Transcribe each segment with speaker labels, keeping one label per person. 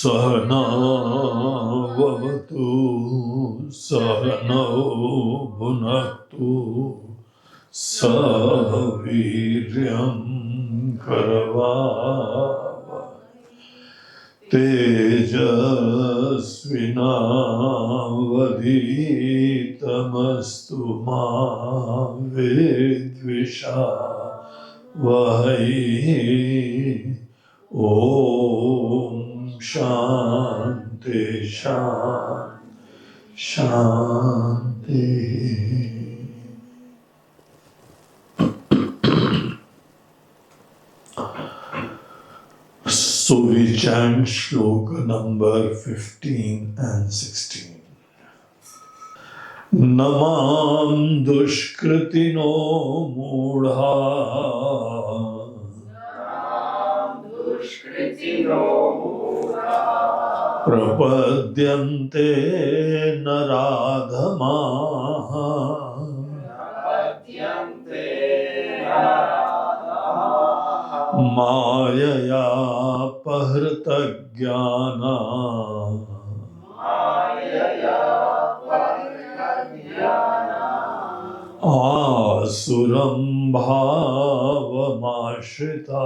Speaker 1: Sahanavavatu Sahanau Bhunaktu Saviryam Karavava Tejasvinavaditamastu ma vidvisha Vahai Om Shanti Shanti. So we chant shloka number 15 and 16. Namam Dushkrutino Mudha Prapadyante Naradhamaha Mayaya Pahrita Jnana Asuram Bhavamashrita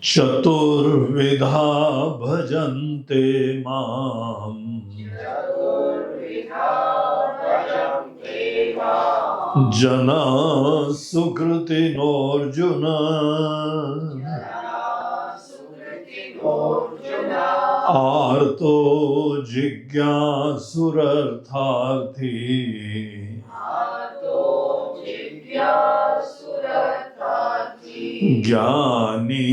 Speaker 1: Chaturvidha bhajante mam Jana Sukriti Norjuna Arto Jigyasurartharthi Gyani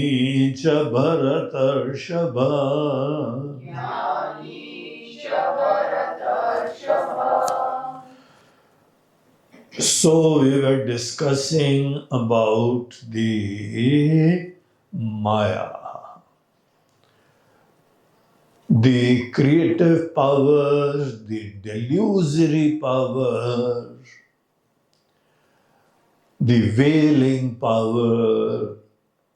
Speaker 1: Bharatarshava. So we were discussing about the Maya, the creative power, the delusory power, the veiling power,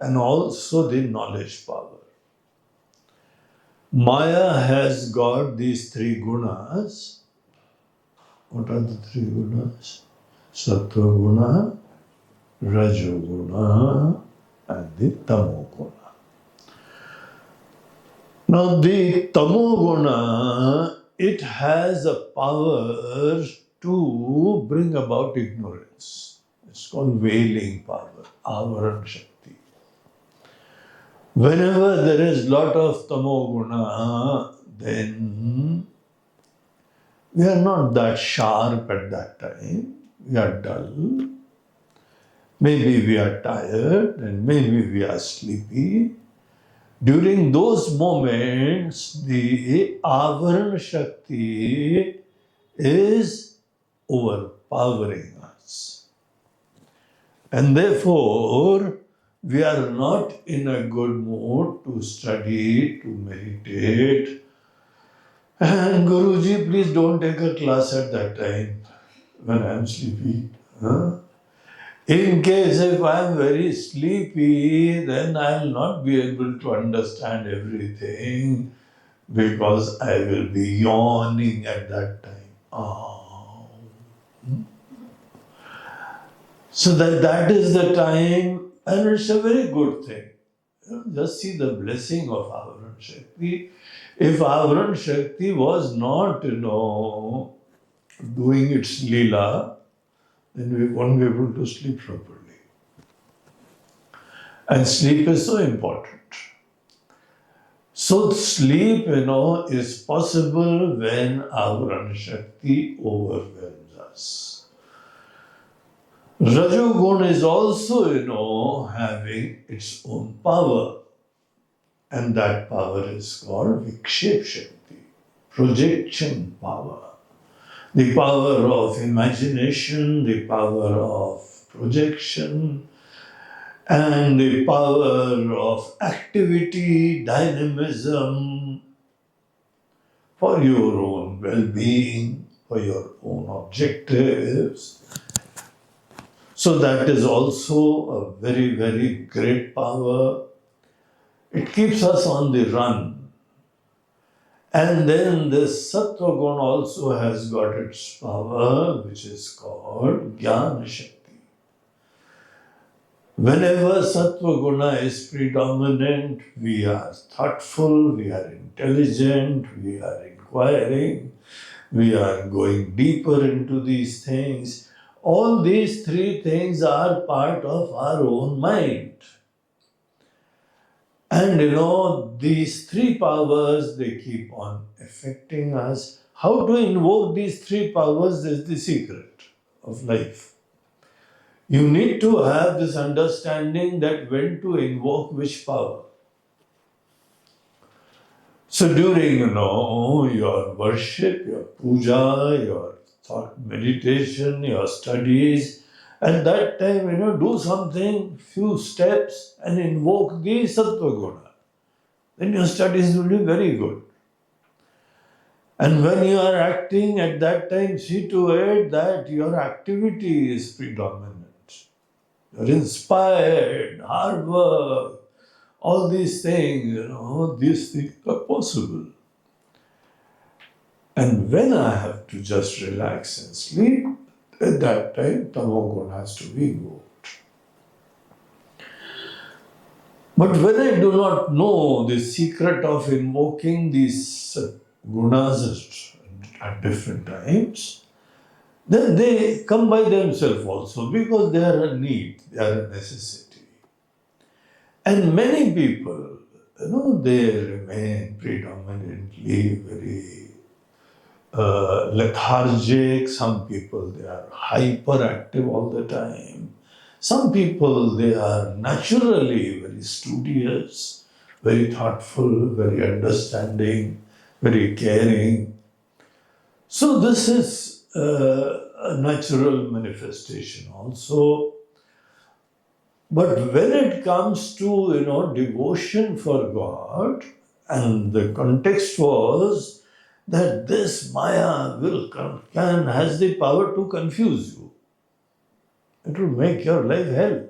Speaker 1: and also the knowledge power. Maya has got these three gunas. What are the three gunas? Sattva guna, Rajo guna, and the Tamo guna. Now the Tamo guna, it has a power to bring about ignorance. It's called veiling power, Avaran Shakti. Whenever there is lot of Tamo guna, then we are not that sharp at that time. We are dull. Maybe we are tired and maybe we are sleepy. During those moments, the Avaran Shakti is overpowering us. And therefore, we are not in a good mood to study, to meditate. And Guruji, please don't take a class at that time when I am sleepy. Huh? In case if I am very sleepy, then I will not be able to understand everything because I will be yawning at that time. Oh. So that is the time, and it's a very good thing. Just see the blessing of Avaran Shakti. If Avaran Shakti was not, doing its Leela, then we won't be able to sleep properly. And sleep is so important. So sleep, is possible when Avaran Shakti overwhelms us. Rajogun is also, having its own power. And that power is called Vikshep Shakti, projection power. The power of imagination, the power of projection, and the power of activity, dynamism for your own well-being, for your own objectives. So that is also a very, very great power. It keeps us on the run. And then this Sattva Guna also has got its power, which is called Jnana Shakti. Whenever Sattva Guna is predominant, we are thoughtful, we are intelligent, we are inquiring, we are going deeper into these things. All these three things are part of our own mind. And these three powers, they keep on affecting us. How to invoke these three powers is the secret of life. You need to have this understanding that when to invoke which power. So during, your worship, your puja, your thought meditation, your studies, at that time, do something, few steps and invoke the Sattva Guna. Then your studies will be very good. And when you are acting at that time, see to it that your activity is predominant. You're inspired, hard work, all these things, these things are possible. And when I have to just relax and sleep, at that time, Tamoguna has to be invoked. But when I do not know the secret of invoking these gunas at different times, then they come by themselves also because they are a need, they are a necessity. And many people, they remain predominantly very lethargic. Some people, they are hyperactive all the time. Some people, they are naturally very studious, very thoughtful, very understanding, very caring. So this is a natural manifestation also. But when it comes to, devotion for God, and the context was that this Maya has the power to confuse you. It will make your life hell.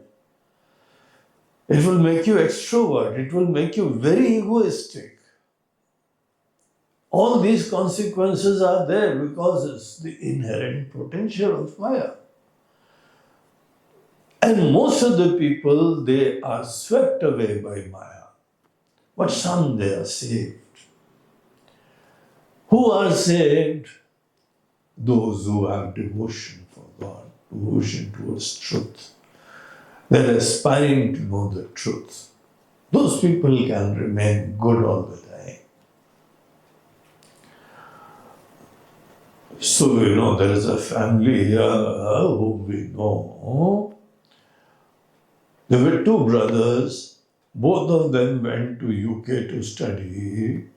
Speaker 1: It will make you extrovert. It will make you very egoistic. All these consequences are there because it's the inherent potential of Maya. And most of the people, they are swept away by Maya. But some, they are saved. Who are saved? Those who have devotion for God, devotion towards truth. They're aspiring to know the truth. Those people can remain good all the time. So, there is a family here whom we know. There were two brothers. Both of them went to UK to study.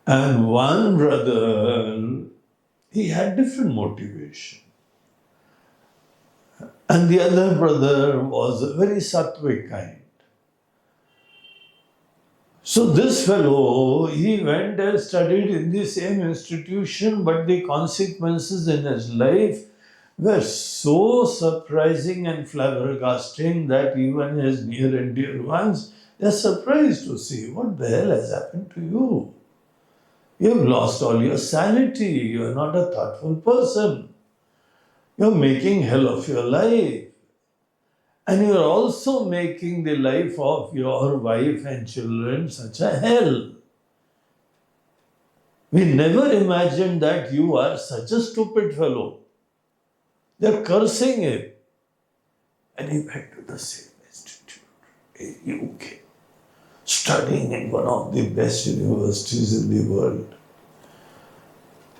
Speaker 1: And one brother, he had different motivation. And the other brother was a very sattvic kind. So this fellow, he went and studied in the same institution, but the consequences in his life were so surprising and flabbergasting that even his near and dear ones, they're surprised to see what the hell has happened to you. You've lost all your sanity. You're not a thoughtful person. You're making hell of your life. And you're also making the life of your wife and children such a hell. We never imagined that you are such a stupid fellow. They're cursing him. And he went to the same institute in UK, studying in one of the best universities in the world.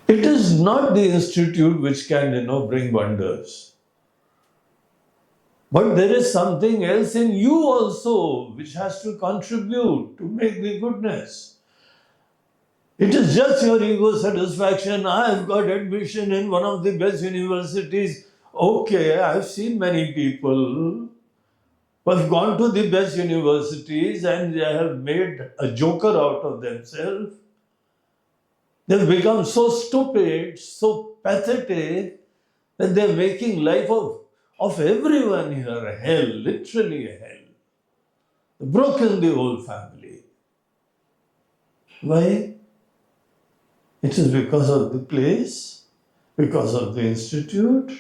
Speaker 1: It is not the institute which can, bring wonders. But there is something else in you also which has to contribute to make the goodness. It is just your ego satisfaction. I have got admission in one of the best universities. Okay, I've seen many people who have gone to the best universities and they have made a joker out of themselves. They've become so stupid, so pathetic, that they're making life of of everyone here, hell, literally hell. Broken the whole family. Why? It is because of the place, because of the institute?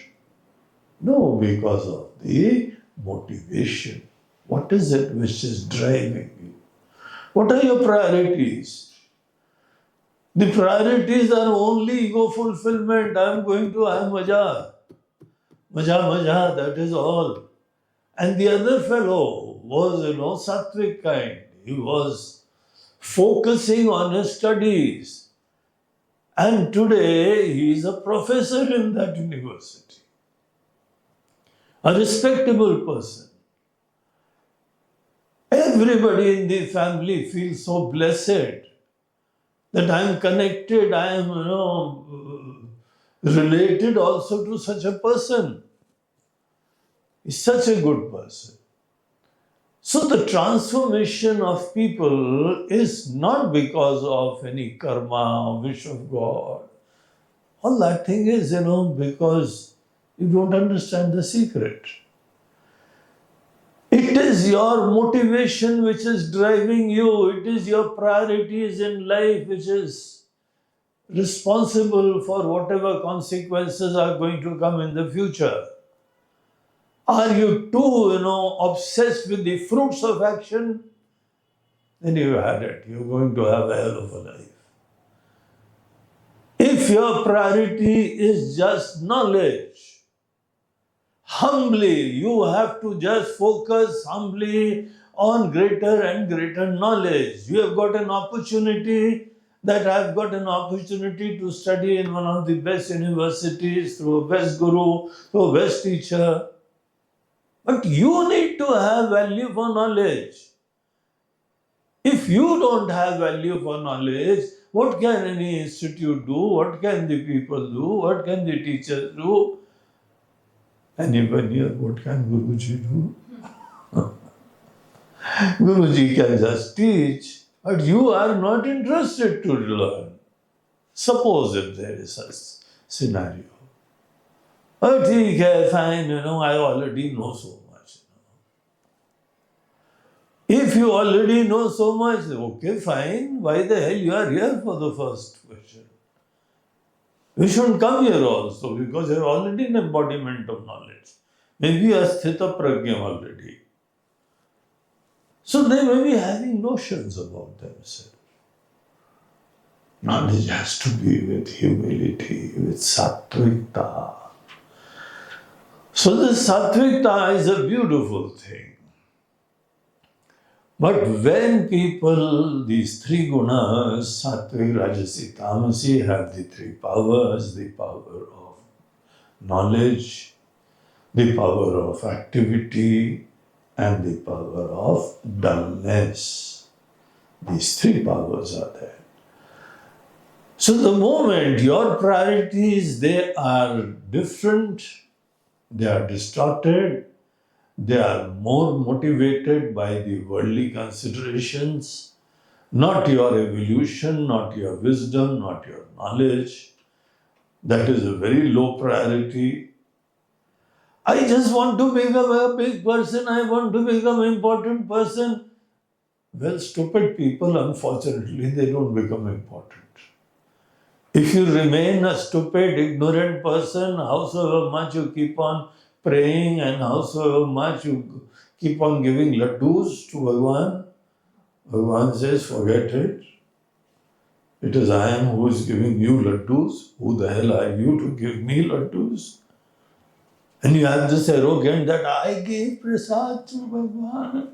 Speaker 1: No, because of the motivation. What is it which is driving you? What are your priorities? The priorities are only ego fulfillment. I am going to have maja. Maja, that is all. And the other fellow was, sattvic kind. He was focusing on his studies. And today he is a professor in that university. A respectable person. Everybody in the family feels so blessed that I am connected, I am, related also to such a person. He's such a good person. So the transformation of people is not because of any karma or wish of God. All that thing is, because you don't understand the secret. It is your motivation which is driving you. It is your priorities in life which is responsible for whatever consequences are going to come in the future. Are you too, obsessed with the fruits of action? Then you had it. You're going to have a hell of a life. If your priority is just knowledge, humbly, you have to just focus humbly on greater and greater knowledge. You have got an opportunity that I've got an opportunity to study in one of the best universities, through a best guru, through a best teacher. But you need to have value for knowledge. If you don't have value for knowledge, what can any institute do? What can the people do? What can the teachers do? And even here, what can Guruji do? Guruji can just teach, but you are not interested to learn. Suppose if there is a scenario. Oh, fine, I already know so much. If you already know so much, okay, fine. Why the hell you are here for the first question? You shouldn't come here also because you are already an embodiment of knowledge. Maybe a sthita prajna already. So they may be having notions about themselves. Knowledge has to be with humility, with sattvikta. So this sattvikta is a beautiful thing. But when people, these three gunas, sattvic, rajasi, tamasi, have the three powers, the power of knowledge, the power of activity, and the power of dullness. These three powers are there. So the moment your priorities, they are different, they are distorted, they are more motivated by the worldly considerations, not your evolution, not your wisdom, not your knowledge. That is a very low priority. I just want to become a big person, I want to become an important person. Well, stupid people, unfortunately, they don't become important. If you remain a stupid, ignorant person, howsoever much you keep on praying and howsoever much you keep on giving laddus to Bhagwan, Bhagwan says, forget it. It is I am who is giving you laddus. Who the hell are you to give me laddus? And you have this arrogance that I gave prasad to Bhagwan.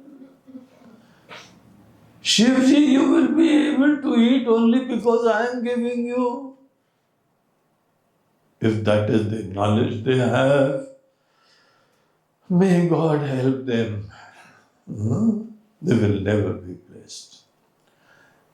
Speaker 1: Shivji, you will be able to eat only because I am giving you. If that is the knowledge they have, may God help them. They will never be blessed.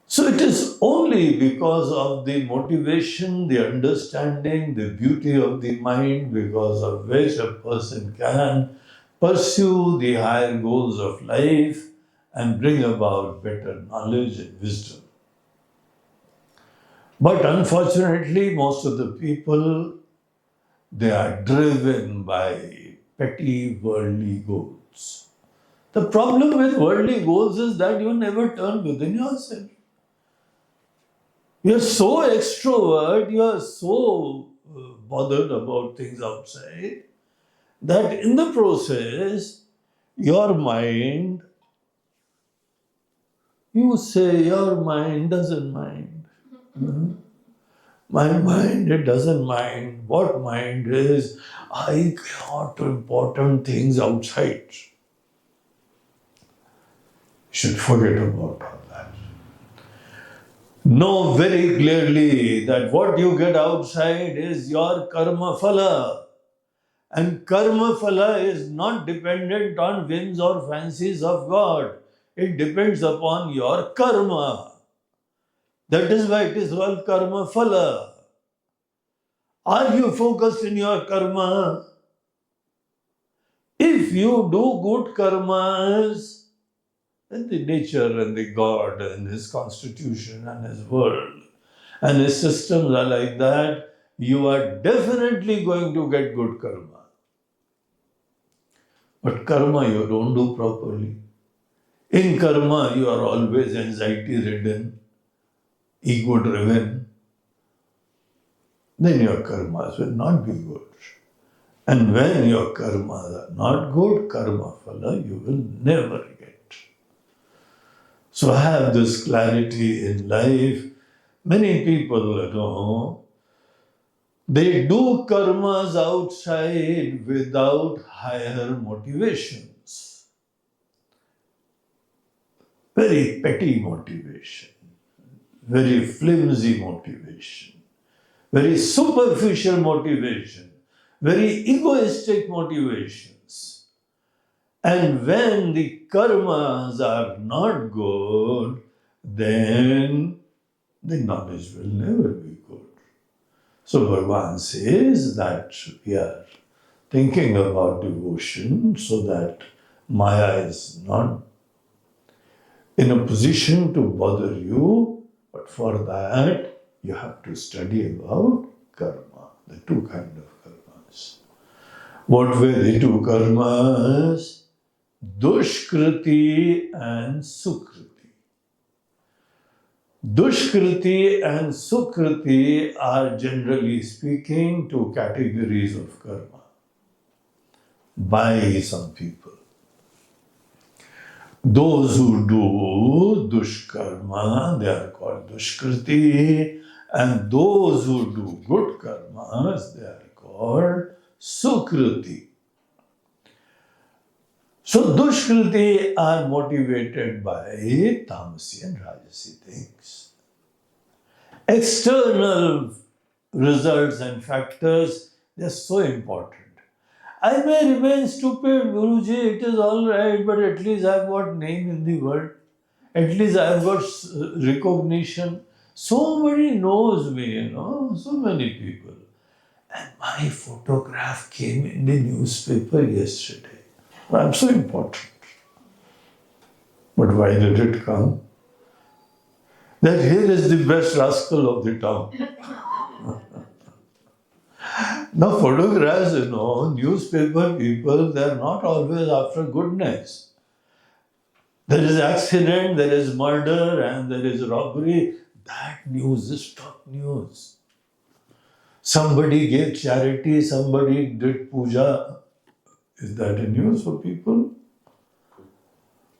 Speaker 1: So it is only because of the motivation, the understanding, the beauty of the mind, because of which a person can pursue the higher goals of life and bring about better knowledge and wisdom. But unfortunately, most of the people, they are driven by petty worldly goals. The problem with worldly goals is that you never turn within yourself. You are so extrovert, you are so bothered about things outside, that in the process, your mind, you say your mind doesn't mind. My mind, it doesn't mind. What mind is, I got important things outside. You should forget about all that. Know very clearly that what you get outside is your karma phala. And karma phala is not dependent on whims or fancies of God. It depends upon your karma. That is why it is called karma phala. Are you focused in your karma? If you do good karmas, then the nature and the God and His constitution and His world and His systems are like that, you are definitely going to get good karma. But karma you don't do properly. In karma, you are always anxiety-ridden, ego-driven. Then your karmas will not be good. And when your karmas are not good, karma phala, you will never get. So have this clarity in life. Many people, they do karmas outside without higher motivations. Very petty motivation, very flimsy motivation, very superficial motivation, very egoistic motivations. And when the karmas are not good, then the knowledge will never be good. So Bhagwan says that we are thinking about devotion so that Maya is not in a position to bother you, but for that you have to study about karma, the two kinds of karmas. What were the two karmas? Dushkruti and Sukritis. Dushkruti and Sukritis are, generally speaking, two categories of karma by some people. Those who do dushkarma, they are called Dushkruti, and those who do good karmas, they are called Sukritis. So Dushkruti are motivated by tamasi and rajasi things. External results and factors, they are so important. I may remain stupid, Guruji, it is all right, but at least I have got name in the world. At least I have got recognition. Somebody knows me, so many people. And my photograph came in the newspaper yesterday. I'm so important. But why did it come? That here is the best rascal of the town. Now photographs, newspaper people, they are not always after goodness. There is accident, there is murder, and there is robbery. That news is top news. Somebody gave charity, somebody did puja. Is that a news for people?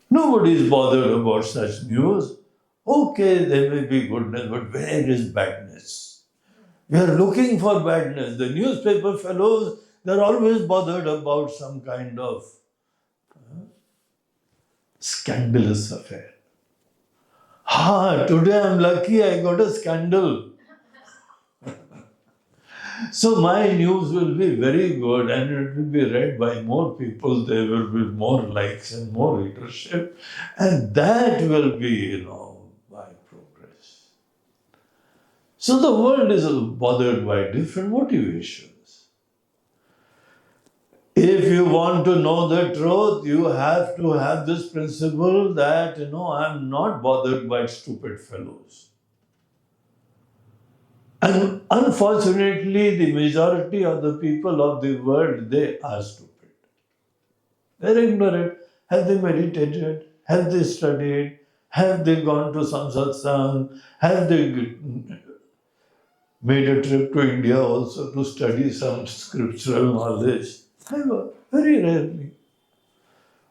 Speaker 1: Nobody is bothered about such news. Okay, there may be goodness, but where is badness? We are looking for badness. The newspaper fellows, they're always bothered about some kind of scandalous affair. Today I'm lucky I got a scandal. So my news will be very good and it will be read by more people. There will be more likes and more readership. And that will be, my progress. So the world is bothered by different motivations. If you want to know the truth, you have to have this principle that, I'm not bothered by stupid fellows. And unfortunately, the majority of the people of the world, they are stupid. They're ignorant. Have they meditated? Have they studied? Have they gone to some satsang? Have they made a trip to India also to study some scriptural knowledge? Never. Very rarely.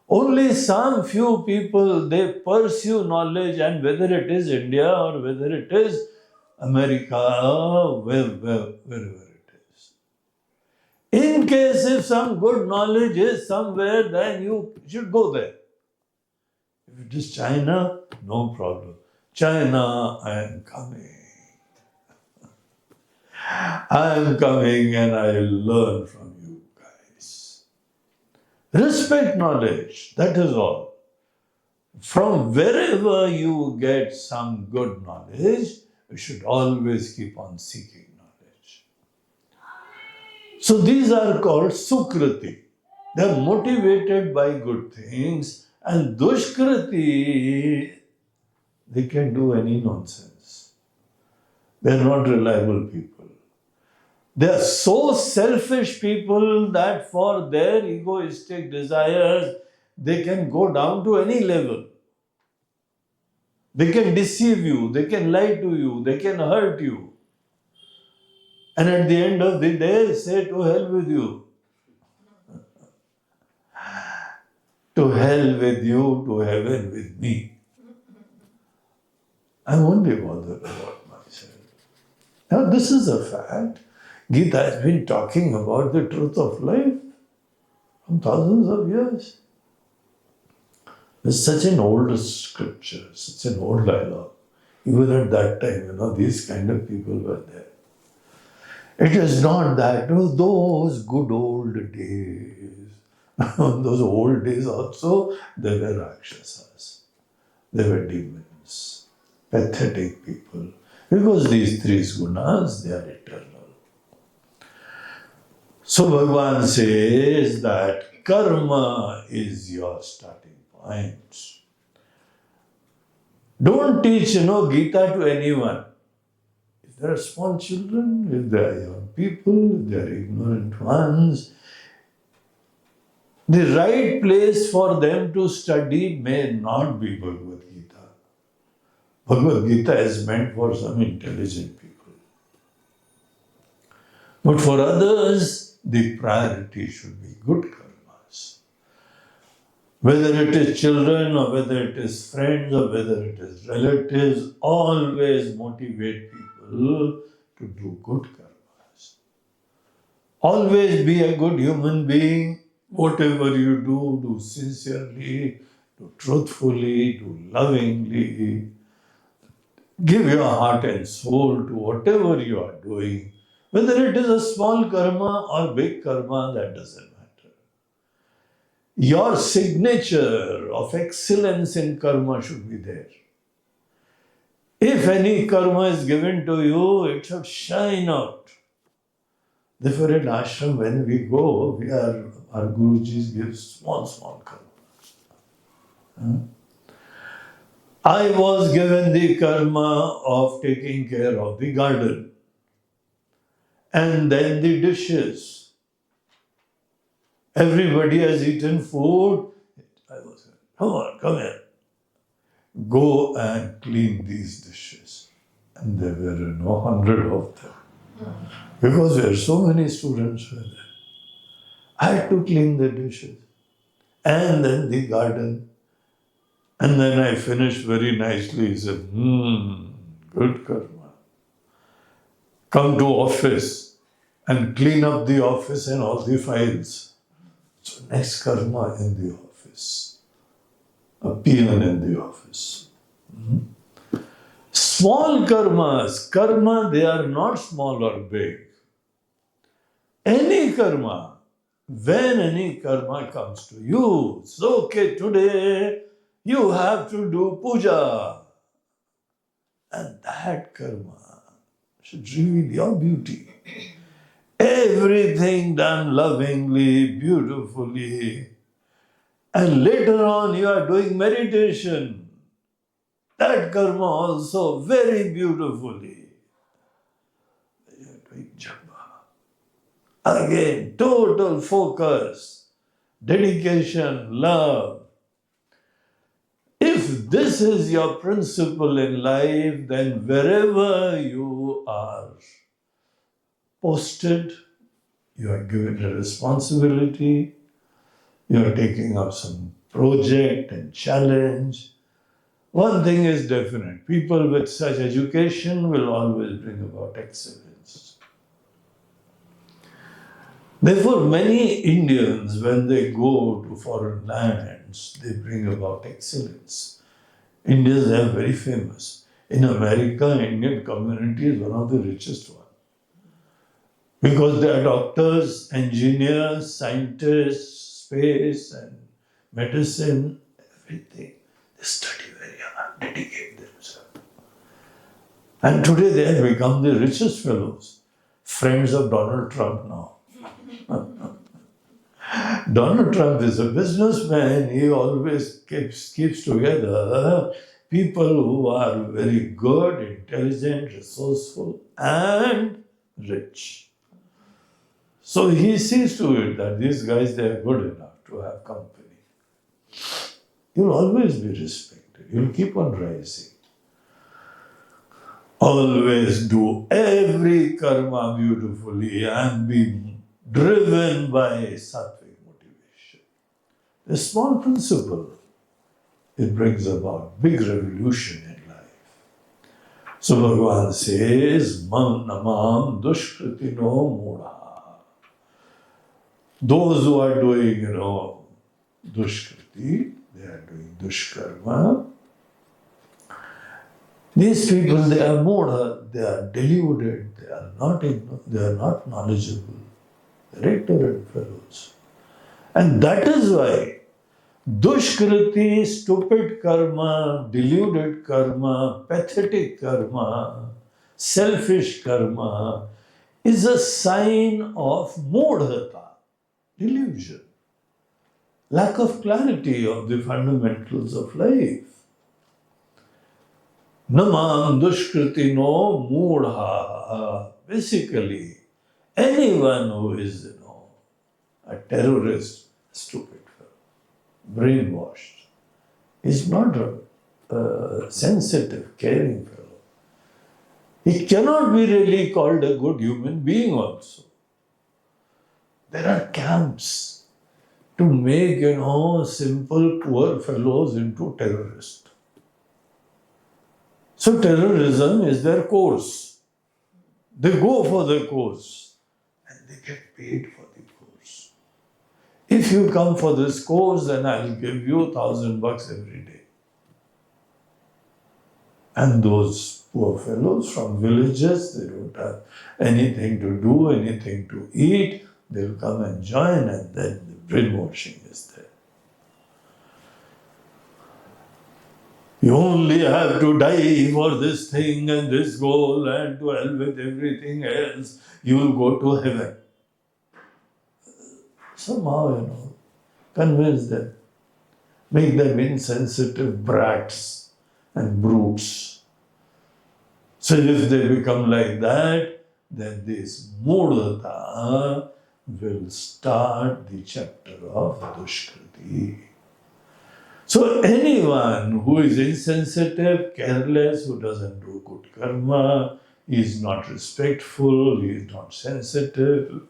Speaker 1: Only some few people, they pursue knowledge, and whether it is India or whether it is America, wherever it is. In case if some good knowledge is somewhere, then you should go there. If it is China, no problem. China, I am coming. I am coming and I will learn from you guys. Respect knowledge, that is all. From wherever you get some good knowledge, you should always keep on seeking knowledge. So these are called Sukriti. They are motivated by good things, and Dushkruti, they can do any nonsense. They are not reliable people. They are so selfish people that for their egoistic desires, they can go down to any level. They can deceive you, they can lie to you, they can hurt you. And at the end of the day, say, to hell with you. To hell with you, to heaven with me. I'm only bothered about myself. Now, this is a fact. Gita has been talking about the truth of life from thousands of years. It's such an old scripture, such an old dialogue. Even at that time, these kind of people were there. It is not that, those good old days. Those old days also, they were Rakshasas. They were demons, pathetic people. Because these three gunas, they are eternal. So Bhagwan says that karma is your starting point. Don't teach, Gita to anyone. If there are small children, if there are young people, if there are ignorant ones, the right place for them to study may not be Bhagavad Gita. Bhagavad Gita is meant for some intelligent people. But for others, the priority should be good karmas. Whether it is children or whether it is friends or whether it is relatives, always motivate people to do good karmas. Always be a good human being. Whatever you do sincerely, do truthfully, do lovingly. Give your heart and soul to whatever you are doing. Whether it is a small karma or big karma, that doesn't matter. Your signature of excellence in karma should be there. If any karma is given to you, it should shine out. Therefore, in ashram, when we go, our Gurujis give small karma. I was given the karma of taking care of the garden. And then the dishes. Everybody has eaten food. I was saying, come here. Go and clean these dishes. And there were 100 of them. Because there are so many students were there. I had to clean the dishes. And then the garden. And then I finished very nicely. He said, good karma. Come to office and clean up the office and all the files. So next karma in the office. A peon in the office. Small karma, they are not small or big. Any karma, when any karma comes to you, it's okay, today you have to do puja. And that karma should reveal your beauty. Everything done lovingly, beautifully. And later on you are doing meditation. That karma also very beautifully. You are doing japa. Again, total focus. dedication, love. If this is your principle in life, then wherever you are posted, you are given a responsibility, you are taking up some project and challenge. One thing is definite, people with such education will always bring about excellence. Therefore, many Indians, when they go to foreign lands, they bring about excellence. Indians are very famous. In America, Indian community is one of the richest ones. Because they are doctors, engineers, scientists, space and medicine, everything. They study very hard, dedicate themselves. And today they have become the richest fellows, friends of Donald Trump now. Donald Trump is a businessman. He always keeps together people who are very good, intelligent, resourceful, and rich. So he sees to it that these guys, they are good enough to have company. You'll always be respected. You'll keep on rising. Always do every karma beautifully and be driven by sattvic motivation. A small principle, it brings about big revolution in life. So Bhagwan says, Mam namam dushkruti no mudha. Those who are doing, dushkruti, they are doing dushkarma. These people, they are mudha, they are deluded, they are not knowledgeable, they are ignorant fellows. And that is why dushkruti, stupid karma, deluded karma, pathetic karma, selfish karma is a sign of mudhata, delusion, lack of clarity of the fundamentals of life. Namam dushkruti no mudha. Basically, anyone who is, a terrorist, stupid fellow, brainwashed, is not a sensitive, caring fellow. He cannot be really called a good human being also. There are camps to make, simple, poor fellows into terrorists. So terrorism is their course. They go for the course and they get paid for the course. If you come for this course, then I'll give you $1,000 every day. And those poor fellows from villages, they don't have anything to do, anything to eat, they'll come and join, and then the brainwashing is there. You only have to die for this thing and this goal, and to hell with everything else, you will go to heaven. Somehow, convince them. Make them insensitive brats and brutes. So if they become like that, then this mudata will start the chapter of Dushkruti. So anyone who is insensitive, careless, who doesn't do good karma, is not respectful, he is not sensitive,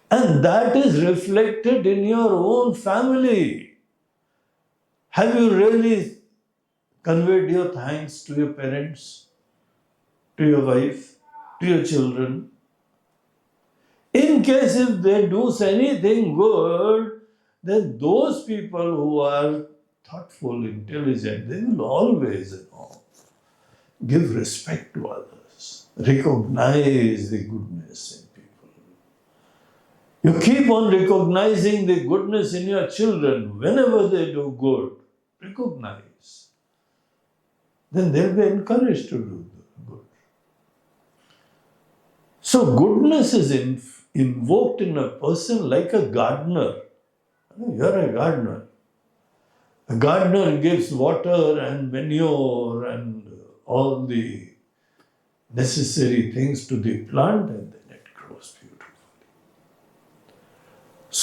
Speaker 1: and that is reflected in your own family. Have you really conveyed your thanks to your parents, to your wife, to your children? In case if they do anything good, then those people who are thoughtful, intelligent, they will always, give respect to others, recognize the goodness in people. You keep on recognizing the goodness in your children whenever they do good. Recognize. Then they'll be encouraged to do good. So goodness is invoked in a person like a gardener. You're a gardener. A gardener gives water and manure and all the necessary things to the plant, and then it grows beautifully.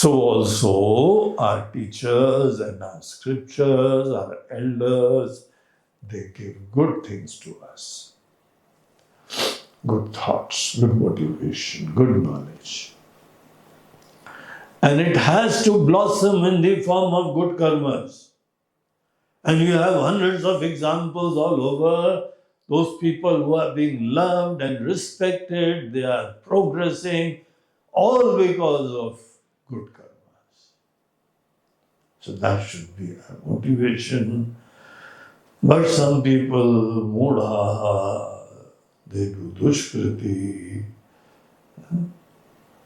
Speaker 1: So also our teachers and our scriptures, our elders, they give good things to us. Good thoughts, good motivation, good knowledge. And it has to blossom in the form of good karmas. And you have hundreds of examples all over. Those people who are being loved and respected, they are progressing, all because of good karmas. So that should be our motivation. But some people, mudha, they do Dushkruti.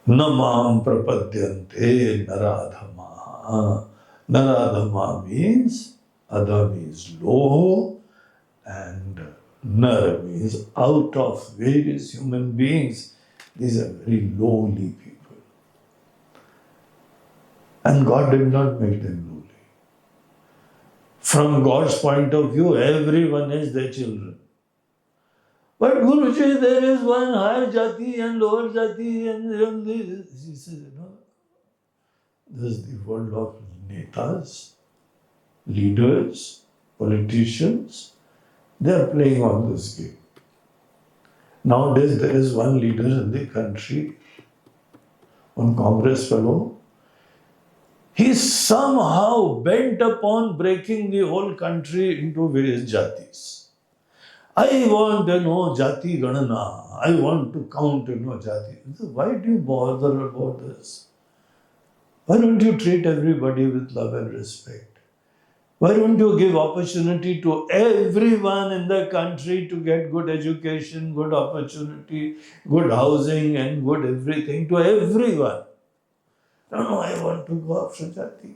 Speaker 1: Namam prapadyante naradhama. Naradhama means, Adha means low, and Nar means out of various human beings. These are very lowly people. And God did not make them lowly. From God's point of view, everyone is their children. But Guruji, there is one higher jati and lower jati, and this. He says, this is the world of netas, leaders, politicians. They are playing on this game. Nowadays, there is one leader in the country, one Congress fellow. He is somehow bent upon breaking the whole country into various jatis. I want to know jati ganana. I want to count, jati. Why do you bother about this? Why don't you treat everybody with love and respect? Why don't you give opportunity to everyone in the country to get good education, good opportunity, good housing and good everything to everyone? No, I want to go after jati.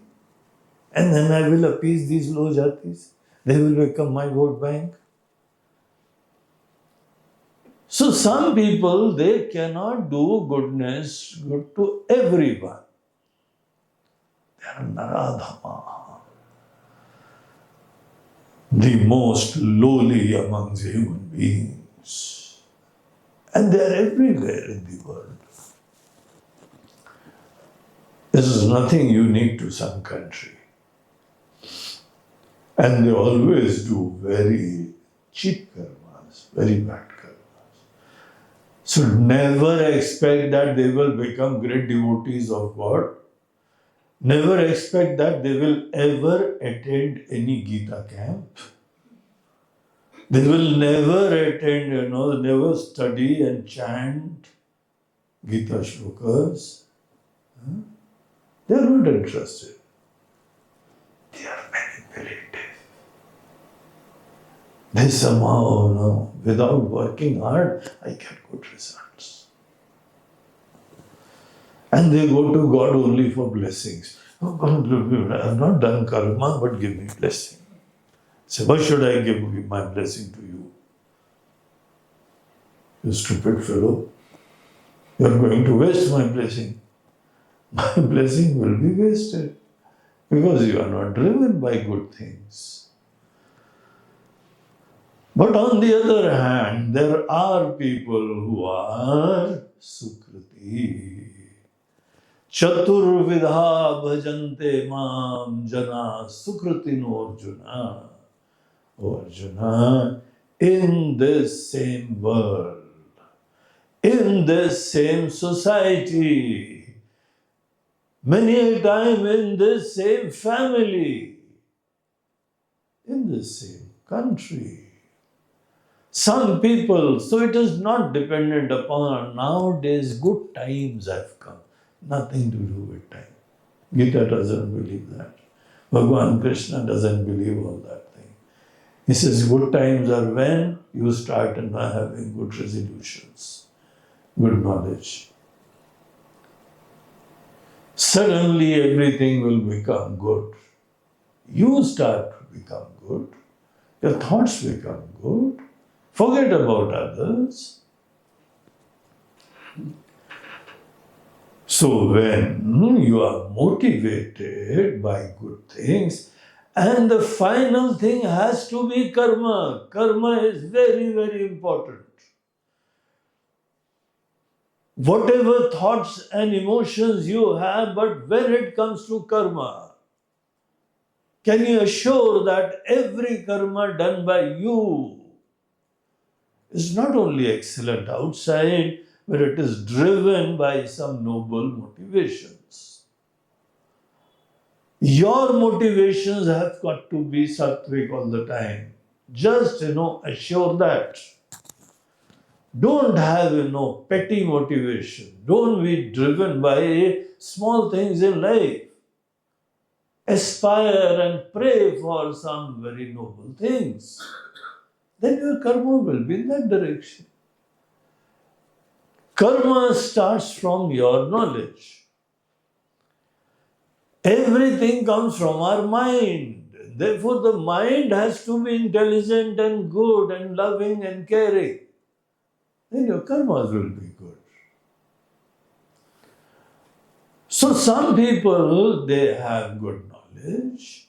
Speaker 1: And then I will appease these low jatis. They will become my vote bank. So some people, they cannot do goodness good to everyone. They are naradhama, the most lowly among the human beings. And they are everywhere in the world. This is nothing unique to some country. And they always do very cheap karmas, very bad karmas. So never expect that they will become great devotees of God. Never expect that they will ever attend any Gita camp. They will never attend, never study and chant Gita shlokas. They are not interested. They are manipulative. They somehow, without working hard, I get good results. And they go to God only for blessings. Oh, God, I have not done karma, but give me blessing. So why should I give my blessing to you? You stupid fellow. You are going to waste my blessing. My blessing will be wasted because you are not driven by good things. But on the other hand, there are people who are Sukriti. Chaturvidha bhajante mam jana Sukritino Arjuna. O Arjuna, in this same world, in this same society, many a time in this same family, in this same country. Some people, so it is not dependent upon nowadays good times have come. Nothing to do with time. Gita doesn't believe that. Bhagwan Krishna doesn't believe all that thing. He says good times are when you start having good resolutions, good knowledge. Suddenly everything will become good. You start to become good. Your thoughts become good. Forget about others. So when you are motivated by good things, and the final thing has to be karma. Karma is very, very important. whatever thoughts and emotions you have, but when it comes to karma, can you assure that every karma done by you is not only excellent outside, but it is driven by some noble motivations. Your motivations have got to be sattvic all the time. Just, assure that. Don't have, petty motivation. Don't be driven by small things in life. Aspire and pray for some very noble things. Then your karma will be in that direction. Karma starts from your knowledge. Everything comes from our mind. Therefore, the mind has to be intelligent and good and loving and caring. Then your karmas will be good. So some people, they have good knowledge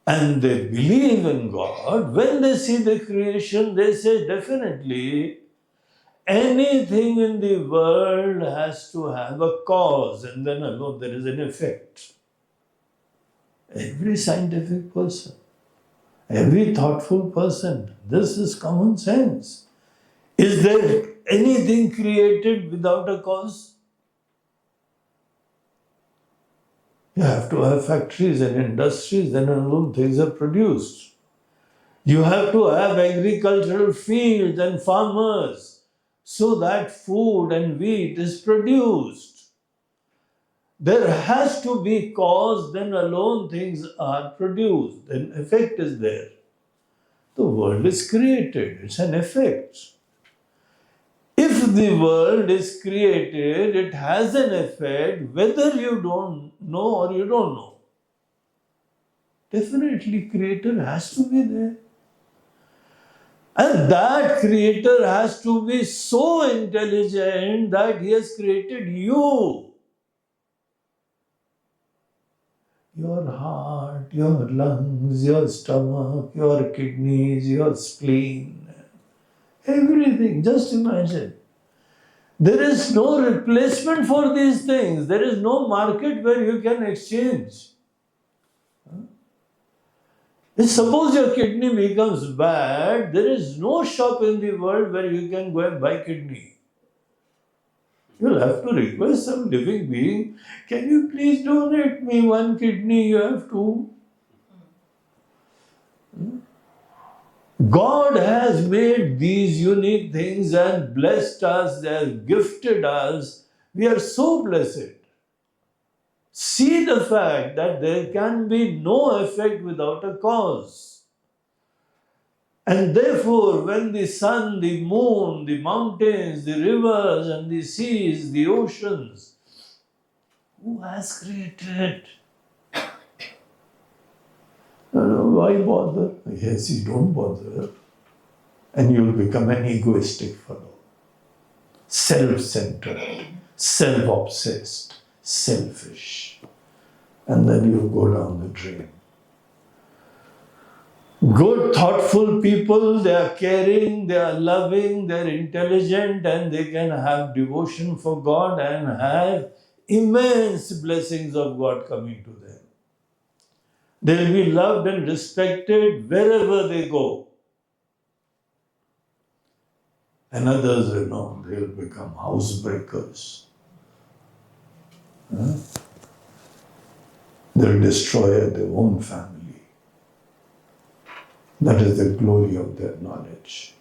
Speaker 1: and they believe in God. When they see the creation, they say definitely anything in the world has to have a cause and then alone there is an effect. Every scientific person, every thoughtful person, this is common sense. Is there anything created without a cause? You have to have factories and industries, then alone things are produced. You have to have agricultural fields and farmers so that food and wheat is produced. There has to be cause, then alone things are produced, then effect is there. The world is created, it's an effect. If the world is created, it has an effect whether you don't know or you don't know. Definitely creator has to be there. And that creator has to be so intelligent that he has created you. Your heart, your lungs, your stomach, your kidneys, your spleen, everything. Just imagine. There is no replacement for these things. There is no market where you can exchange. If suppose your kidney becomes bad, there is no shop in the world where you can go and buy kidney. You'll have to request some living being, can you please donate me one kidney? You have to. God has made these unique things and blessed us, they have gifted us. We are so blessed. See the fact that there can be no effect without a cause. And therefore, when the sun, the moon, the mountains, the rivers and the seas, the oceans, who has created? Why bother? Yes, you don't bother. And you'll become an egoistic fellow. Self-centered, self-obsessed, selfish. And then you go down the drain. Good, thoughtful people, they are caring, they are loving, they are intelligent, and they can have devotion for God and have immense blessings of God coming to them. They will be loved and respected wherever they go. And others, they will become housebreakers. They'll destroy their own family. That is the glory of their knowledge.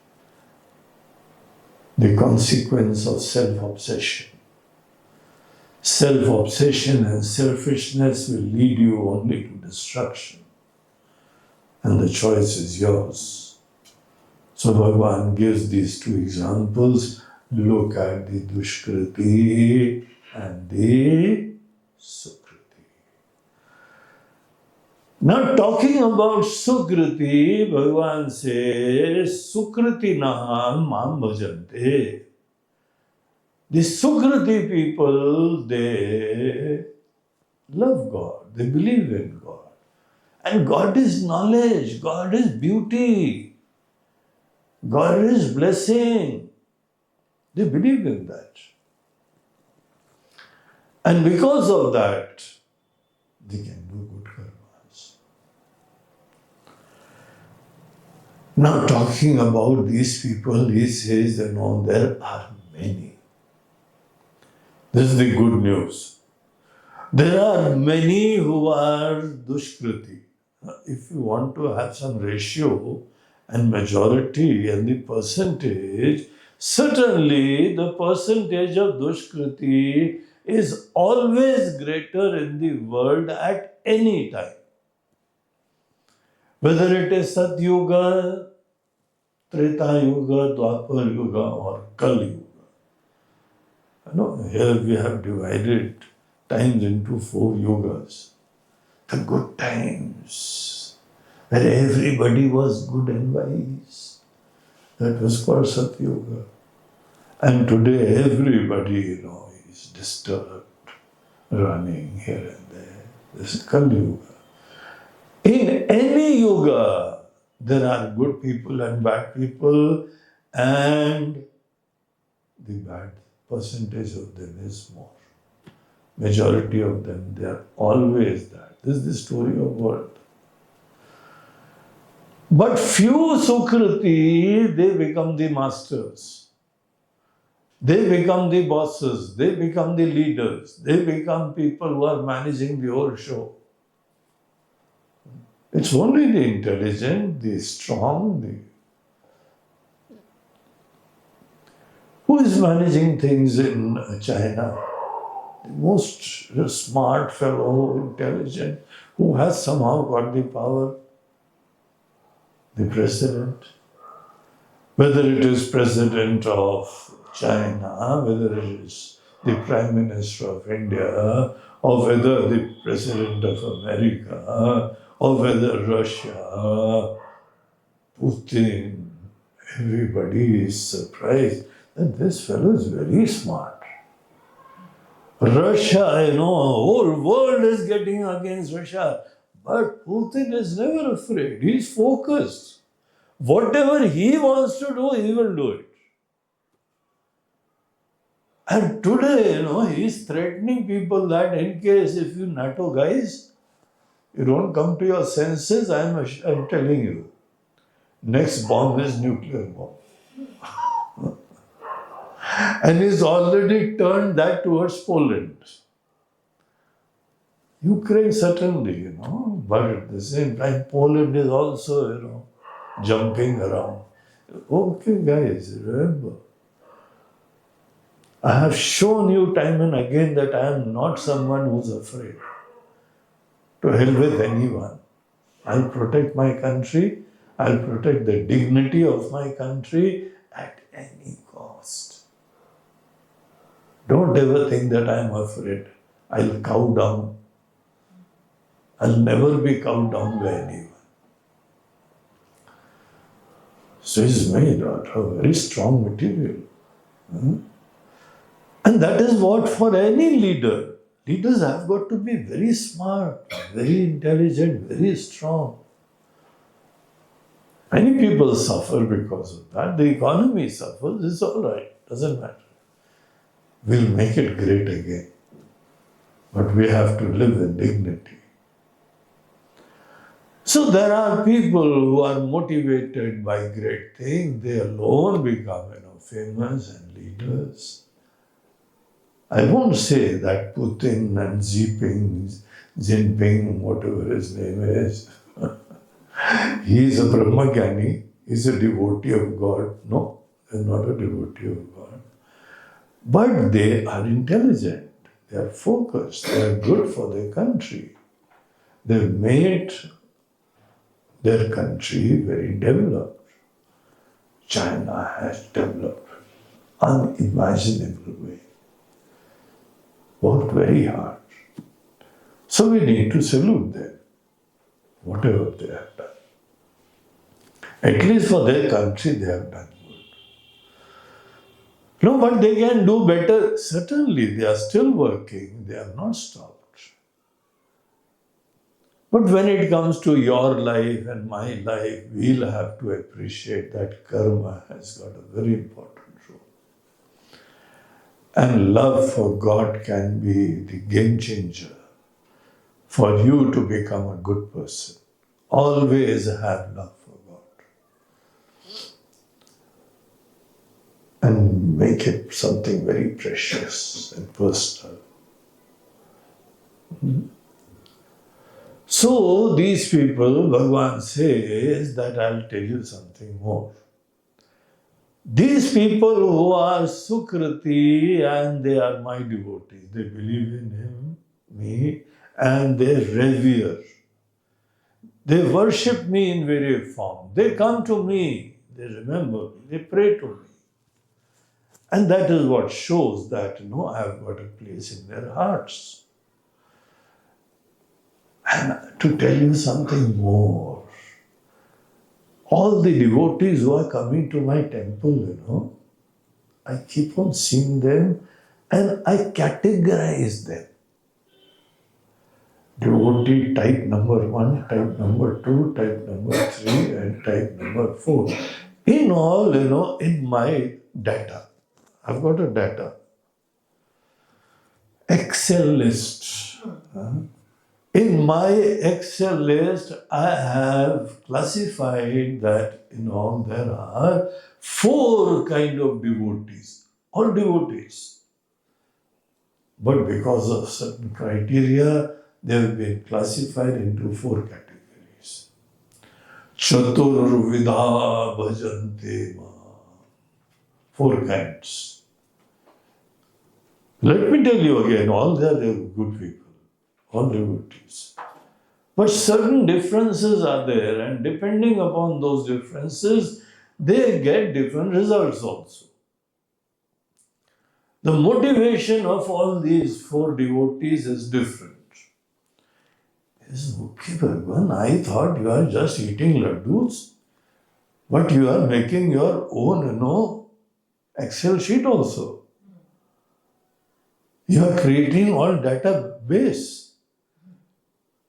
Speaker 1: The consequence of self-obsession. Self-obsession and selfishness will lead you only to destruction. And the choice is yours. So Bhagwan gives these two examples. Look at the Dushkruti and the Sukritis. Now talking about Sukriti, Bhagwan says, Sukriti naham mam bhajante. The Sukriti people, they love God, they believe in God. And God is knowledge, God is beauty, God is blessing. They believe in that. And because of that, they can do good karmas. Now talking about these people, he says, there are many. This is the good news. There are many who are Dushkruti. If you want to have some ratio and majority and the percentage, certainly the percentage of Dushkruti is always greater in the world at any time. Whether it is Satyuga, Treta Yuga, Dwapar Yuga or Kali Yuga. Here we have divided times into 4 yugas. The good times, where everybody was good and wise. That was called Satyuga. And today everybody, is disturbed, running here and there. This is Kali Yuga. In any yuga, there are good people and bad people, and the bad percentage of them is more. Majority of them, they are always that. This is the story of world. But few Sukriti, they become the masters. They become the bosses. They become the leaders. They become people who are managing the whole show. It's only the intelligent, the strong, who is managing things in China? The most smart fellow, intelligent, who has somehow got the power? The president. Whether it is president of China, whether it is the prime minister of India, or whether the president of America, or whether Russia, Putin, everybody is surprised that this fellow is very smart. Russia, whole world is getting against Russia. But Putin is never afraid. He is focused. Whatever he wants to do, he will do it. And today, he is threatening people that in case if you NATO guys, you don't come to your senses, I'm telling you, next bomb is nuclear bomb. And he's already turned that towards Poland. Ukraine certainly, but at the same time, Poland is also, jumping around. Okay, guys, remember, I have shown you time and again that I am not someone who's afraid. To hell with anyone. I'll protect my country. I'll protect the dignity of my country at any cost. Don't ever think that I'm afraid. I'll cow down. I'll never be cowed down by anyone. So he's made out of very strong material. And that is what for any leader. Leaders have got to be very smart, very intelligent, very strong. Many people suffer because of that. The economy suffers, it's all right, doesn't matter. We'll make it great again. But we have to live with dignity. So there are people who are motivated by great things. They alone become, famous and leaders. I won't say that Putin and Jinping, whatever his name is, he is a Brahmagyani, he is a devotee of God. No, he is not a devotee of God. But they are intelligent, they are focused, they are good for their country. They have made their country very developed. China has developed unimaginable way. Worked very hard. So we need to salute them, whatever they have done. At least for their country they have done good. No, but they can do better. Certainly, they are still working. They have not stopped. But when it comes to your life and my life, we'll have to appreciate that karma has got a very important role. And love for God can be the game changer for you to become a good person. Always have love for God. And make it something very precious and personal. So these people, Bhagwan says that I'll tell you something more. These people who are Sukriti and they are my devotees, they believe in him, me, and they revere. They worship me in various forms. They come to me, they remember me, they pray to me. And that is what shows that, I have got a place in their hearts. And to tell you something more, all the devotees who are coming to my temple, I keep on seeing them and I categorize them. Devotee type number 1, type number 2, type number 3, and type number 4. In all, in my data, I've got a data. Excel list. In my Excel list, I have classified that in all there are 4 kind of devotees. All devotees. But because of certain criteria, they have been classified into 4 categories. Chaturvidha bhajante ma. 4 kinds. Let me tell you again, all they are good people, all devotees. But certain differences are there, and depending upon those differences, they get different results also. The motivation of all these 4 devotees is different. Is okay, Bhagwan, I thought you are just eating laddus, but you are making your own, Excel sheet also. You are creating all database.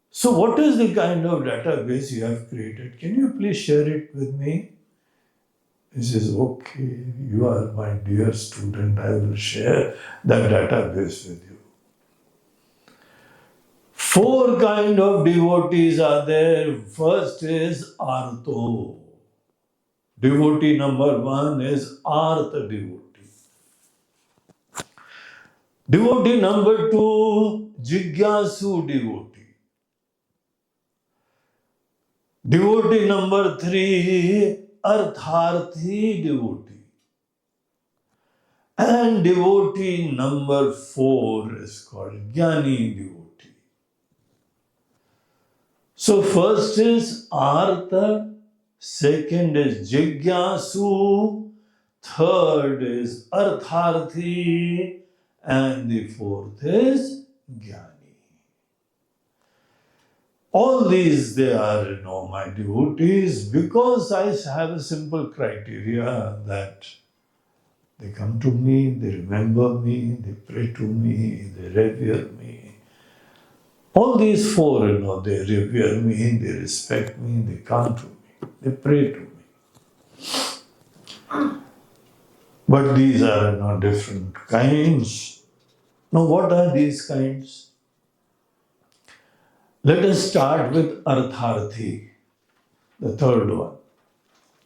Speaker 1: So what is the kind of database you have created? Can you please share it with me? He says, okay, you are my dear student, I will share that database with you. 4 kind of devotees are there. First is Artho. Devotee number 1 is Artha devotee. Devotee number 2, Jigyasu devotee. Devotee number 3, Artharthi devotee. And devotee number 4 is called Gyani devotee. So first is Artha, second is Jigyasu, third is Artharthi, and the 4th is Gyani. All these, they are, my devotees, because I have a simple criteria that they come to me, they remember me, they pray to me, they revere me. All these 4, they revere me, they respect me, they come to me, they pray to me. But these are different kinds. Now, what are these kinds? Let us start with Artharthi, the third one,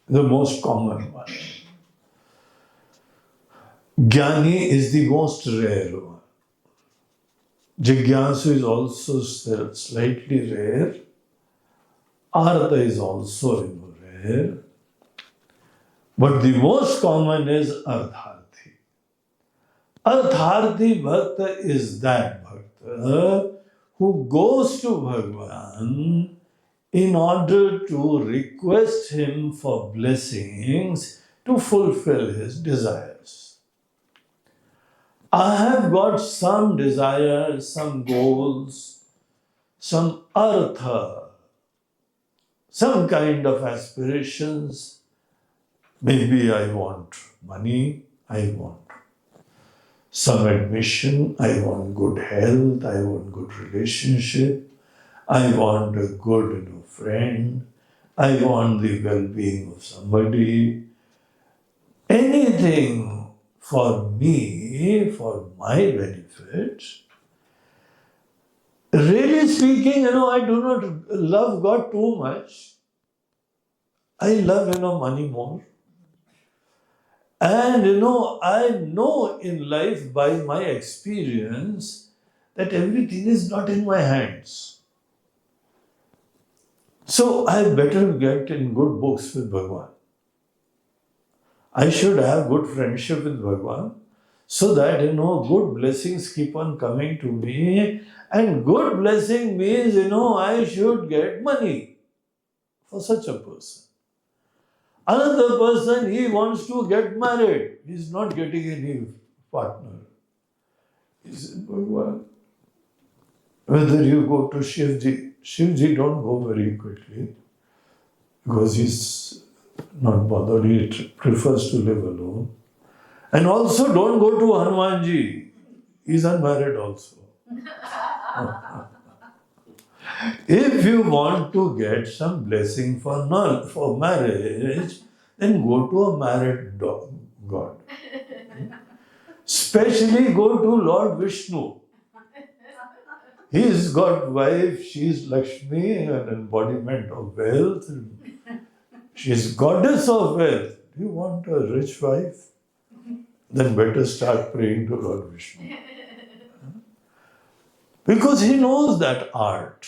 Speaker 1: the most common one. Gyani is the most rare one. Jigyasu is also slightly rare. Artha is also rare. But the most common is Artharthi. Artharthi Bhakta is that Bhakta who goes to Bhagwan in order to request him for blessings to fulfill his desires. I have got some desires, some goals, some artha, some kind of aspirations. Maybe I want money, I want some admission, I want good health, I want good relationship, I want a good friend, I want the well-being of somebody. Anything for me money for my benefit. Really speaking, I do not love God too much. I love, money more. And, I know in life by my experience that everything is not in my hands. So I better get in good books with Bhagwan. I should have good friendship with Bhagwan so that, good blessings keep on coming to me. And good blessing means, I should get money for such a person. Another person, he wants to get married. He's not getting any partner. He said, Bhagwan, whether you go to Shivji don't go very quickly because he's not bothered. He prefers to live alone. And also don't go to Hanumanji. He's unmarried also. If you want to get some blessing for marriage, then go to a married God. Especially go to Lord Vishnu. He's got wife, she's Lakshmi, an embodiment of wealth. She's goddess of wealth. Do you want a rich wife? Then better start praying to Lord Vishnu. Because he knows that art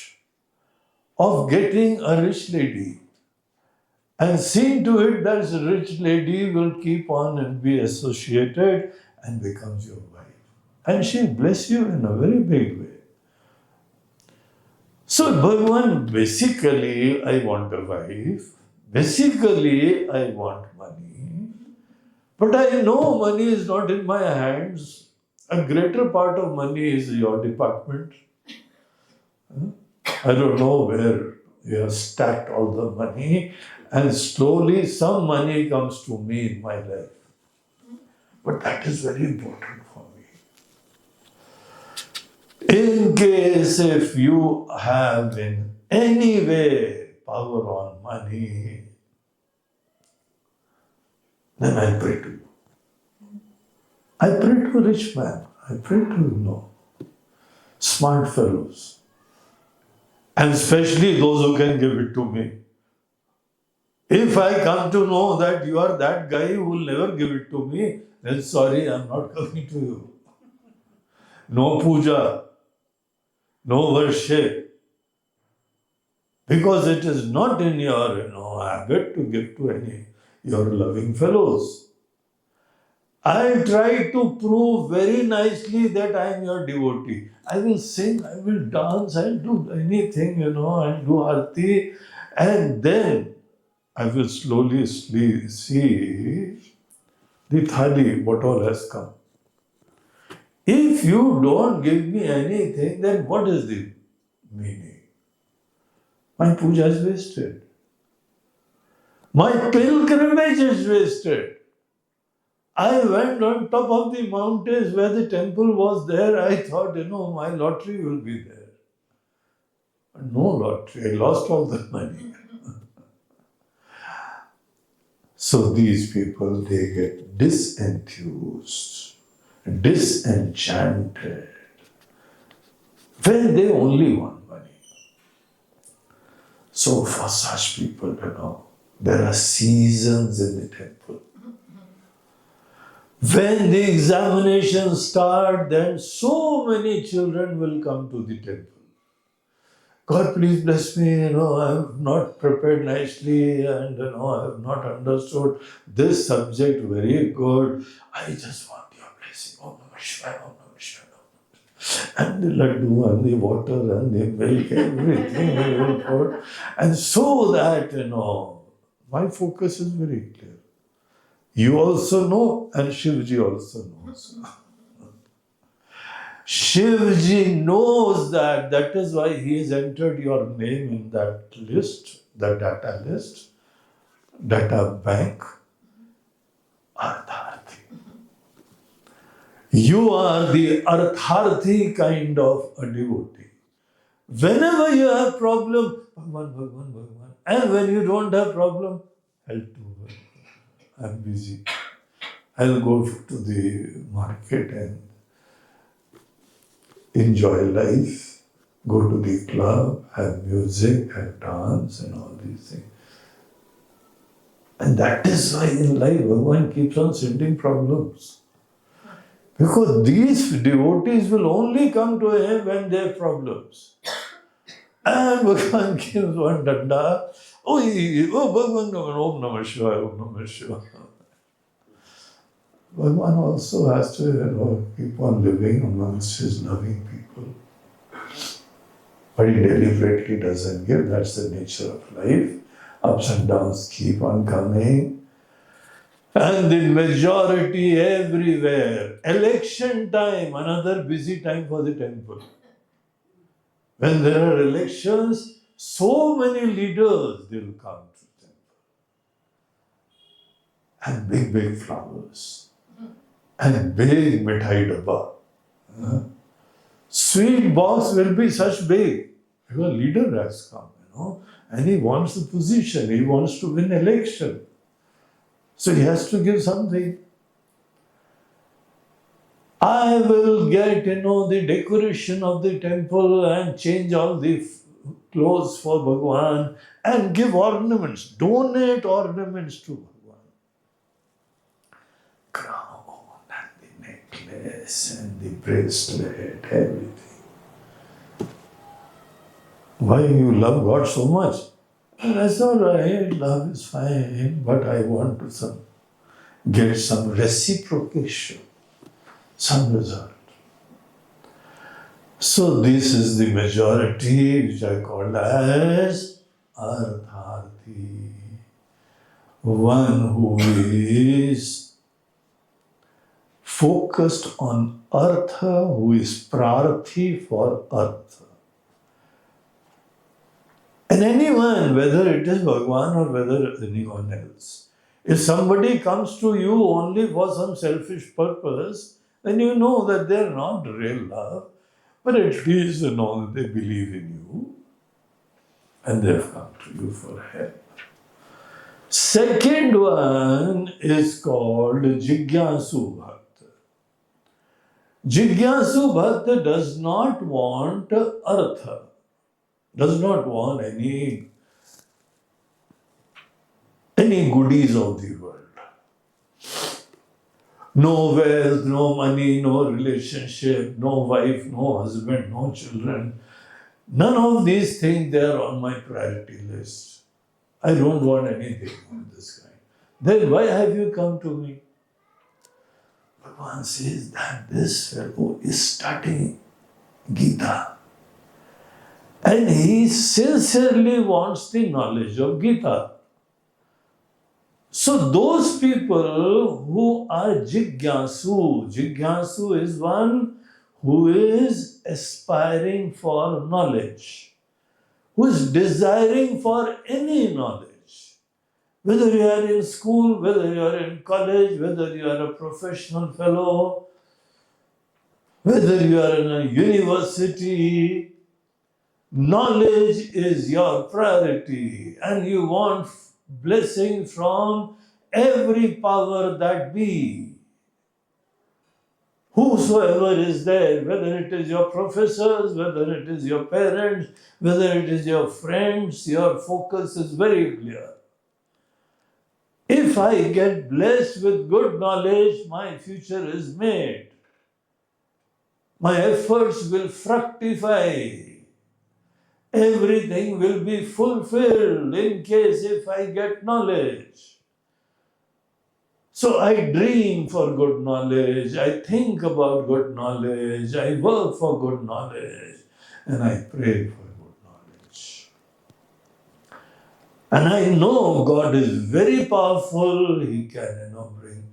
Speaker 1: of getting a rich lady and seeing to it that this rich lady will keep on and be associated and becomes your wife. And she'll bless you in a very big way. So Bhagwan, basically I want a wife, basically I want money, but I know money is not in my hands. A greater part of money is your department. I don't know where you have stacked all the money, and slowly some money comes to me in my life. But that is very important for me. In case if you have in any way power on money, then I pray to you. I pray to a rich man. I pray to, smart fellows. And especially those who can give it to me. If I come to know that you are that guy who will never give it to me, then sorry, I'm not coming to you. No puja, no worship. Because it is not in your habit to give to any your loving fellows. I try to prove very nicely that I am your devotee. I will sing, I will dance, I will do anything, I will do Artharthi, and then I will slowly see the thali, what all has come. If you don't give me anything, then what is the meaning? My puja is wasted. My pilgrimage is wasted. I went on top of the mountains where the temple was there. I thought, my lottery will be there. But no lottery. I lost all the money. So these people, they get disenthused, disenchanted when they only want money. So for such people, there are seasons in the temple. When the examinations start, then so many children will come to the temple. God, please bless me, I have not prepared nicely and, I have not understood this subject very good. I just want your blessing. Om Namah Shivaya, Om Namah Shivaya. And the laddu and the water and the milk, everything we will put. And so that, my focus is very clear. You also know, and Shivji also knows. Shivji knows that. That is why he has entered your name in that list, the data list, data bank, Artharthi. You are the Artharthi kind of a devotee. Whenever you have problem, Bhagwan, Bhagwan, Bhagwan. And when you don't have problem, help to Bhagwan. I'm busy. I'll go to the market and enjoy life, go to the club, have music, have dance and all these things. And that is why in life Bhagwan keeps on sending problems. Because these devotees will only come to him when they have problems. And Bhagwan gives one danda. Oh, Bhagwan, Om Namah Shivaya, Om Namah Shivaya. Bhagwan also has to keep on living amongst his loving people. But he deliberately doesn't give. That's the nature of life. Ups and downs keep on coming. And the majority everywhere. Election time, another busy time for the temple. When there are elections, so many leaders will come to the temple. And big, big flowers. And big mithai dabba. Sweet box will be such big. Because leader has come, and he wants the position. He wants to win election. So he has to give something. I will get, the decoration of the temple and change all the clothes for Bhagwan and give ornaments. Donate ornaments to Bhagwan. Crown and the necklace and the bracelet, everything. Why you love God so much? That's all right, love is fine, but I want to get some reciprocation, some result. So this is the majority which I call as Artharthi. One who is focused on Artha, who is Prarthi for Artha. And anyone, whether it is Bhagwan or whether anyone else, if somebody comes to you only for some selfish purpose, then you know that they are not real love, but at least they know that they believe in you and they have come to you for help. Second one is called Jigyasu Bhakt. Jigyasu Bhakt does not want Artha. Does not want any goodies of the world. No wealth, no money, no relationship, no wife, no husband, no children. None of these things they are on my priority list. I don't want anything of this kind. Then why have you come to me? Bhagwan says that this fellow is studying Gita. And he sincerely wants the knowledge of Gita. So those people who are Jigyasu is one who is aspiring for knowledge, who is desiring for any knowledge. Whether you are in school, whether you are in college, whether you are a professional fellow, whether you are in a university, knowledge is your priority and you want blessing from every power that be. Whosoever is there, whether it is your professors, whether it is your parents, whether it is your friends, your focus is very clear. If I get blessed with good knowledge, my future is made. My efforts will fructify. Everything will be fulfilled in case if I get knowledge. So I dream for good knowledge, I think about good knowledge, I work for good knowledge, and I pray for good knowledge. And I know God is very powerful, He can bring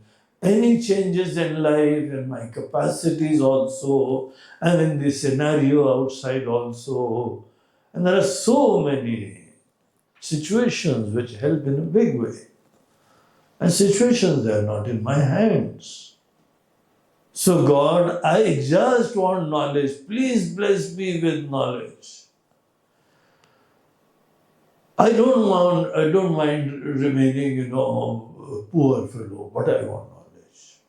Speaker 1: any changes in life and my capacities also, and in the scenario outside also. And there are so many situations which help in a big way. And situations that are not in my hands. So God, I just want knowledge. Please bless me with knowledge. I don't mind remaining, a poor fellow, but I want knowledge.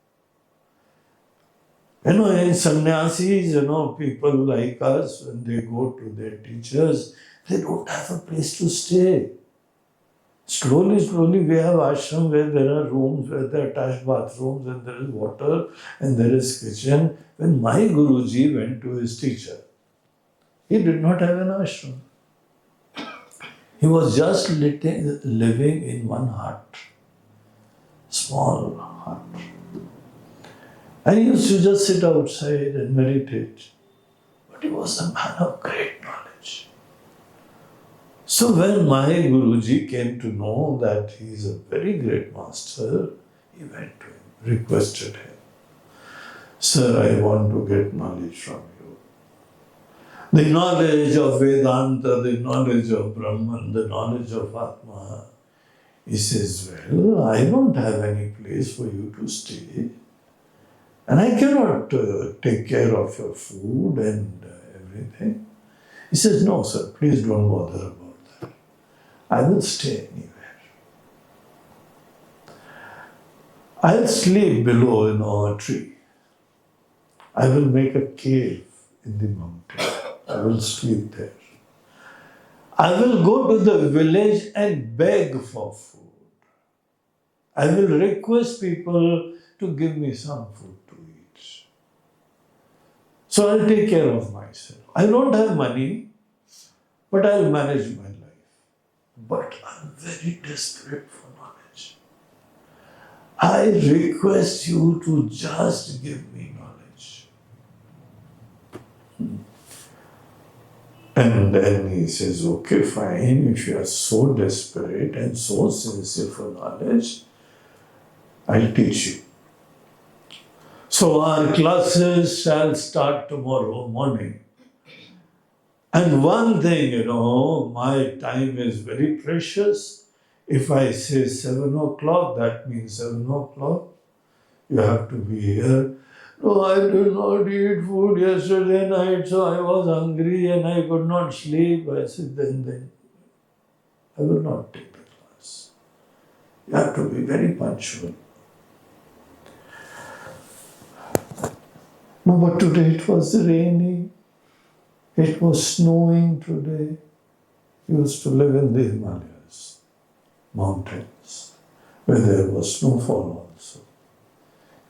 Speaker 1: In sannyasis, people like us, when they go to their teachers, they don't have a place to stay. Slowly, we have ashram where there are rooms, where there are attached bathrooms, and there is water, and there is kitchen. When my Guruji went to his teacher, he did not have an ashram. He was just living in one hut, small hut. And he used to just sit outside and meditate. But he was a man of great knowledge. So when my Guruji came to know that he is a very great master, he went to him, requested him, "Sir, I want to get knowledge from you. The knowledge of Vedanta, the knowledge of Brahman, the knowledge of Atma." He says, "Well, I don't have any place for you to stay. And I cannot take care of your food and everything." He says, "No, sir, please don't bother about that. I will stay anywhere. I'll sleep below a tree. I will make a cave in the mountain. I will sleep there. I will go to the village and beg for food. I will request people to give me some food to eat. So I'll take care of myself. I don't have money, but I'll manage my life. But I'm very desperate for knowledge. I request you to just give me knowledge." And then he says, "Okay, fine, if you are so desperate and so sincere for knowledge, I'll teach you. So our classes shall start tomorrow morning. And one thing, my time is very precious. If I say 7 o'clock, that means 7 o'clock. You have to be here. No, I did not eat food yesterday night, so I was hungry and I could not sleep." I said, then I will not take the class. You have to be very punctual. No, but today it was raining. It was snowing today. We used to live in the Himalayas, mountains, where there was snowfall also.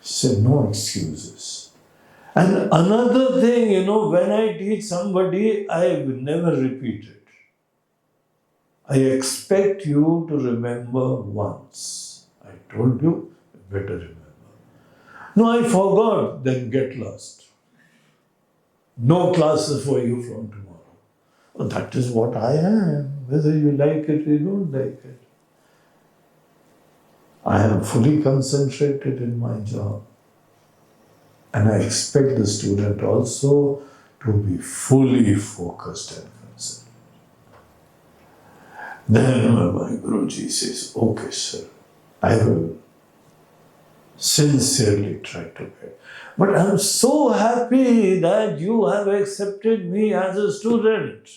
Speaker 1: He said, "No excuses." And another thing, when I teach somebody, I will never repeat it. I expect you to remember once. I told you, you better remember. "No, I forgot." Then get lost. No classes for you from tomorrow. Well, that is what I am, whether you like it or you don't like it. I am fully concentrated in my job. And I expect the student also to be fully focused and concentrated. Then my Guruji says, "Okay, sir, I will sincerely try to get. But I'm so happy that you have accepted me as a student.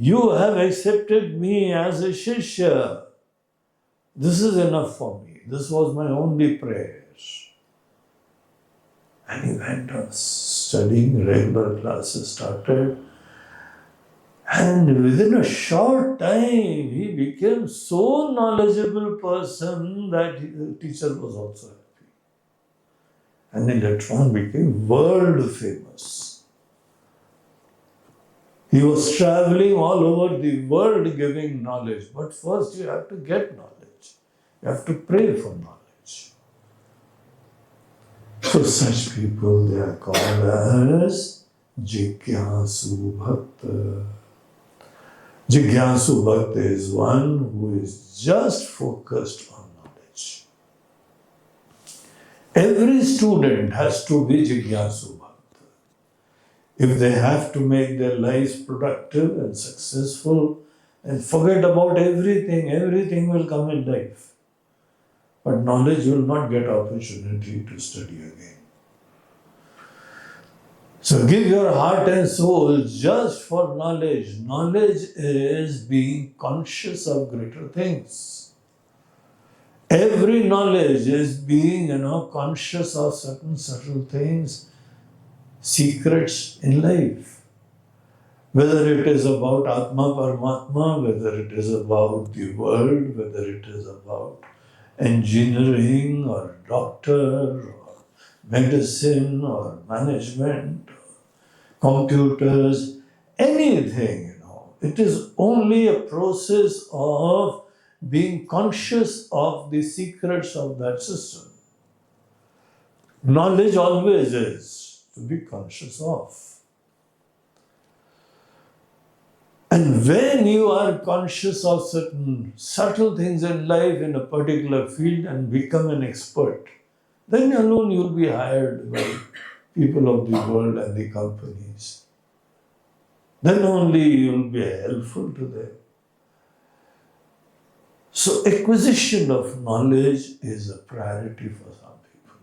Speaker 1: You have accepted me as a shishya. This is enough for me. This was my only prayer." And he went on studying, regular classes started. And within a short time, he became so knowledgeable person that the teacher was also happy. And then later on became world famous. He was traveling all over the world giving knowledge. But first you have to get knowledge. You have to pray for knowledge. So such people, they are called as Jigyasu Bhakt. Jigyasu Bhakt is one who is just focused on knowledge. Every student has to be Jigyasu Bhakt. If they have to make their lives productive and successful and forget about everything will come in life. But knowledge will not get opportunity to study again. So give your heart and soul just for knowledge. Knowledge is being conscious of greater things. Every knowledge is being, conscious of certain subtle things, secrets in life. Whether it is about Atma Paramatma, whether it is about the world, whether it is about engineering or doctor or medicine or management, computers, anything, It is only a process of being conscious of the secrets of that system. Knowledge always is to be conscious of. And when you are conscious of certain subtle things in life in a particular field and become an expert, then alone you will be hired by people of the world and the companies. Then only you will be helpful to them. So acquisition of knowledge is a priority for some people.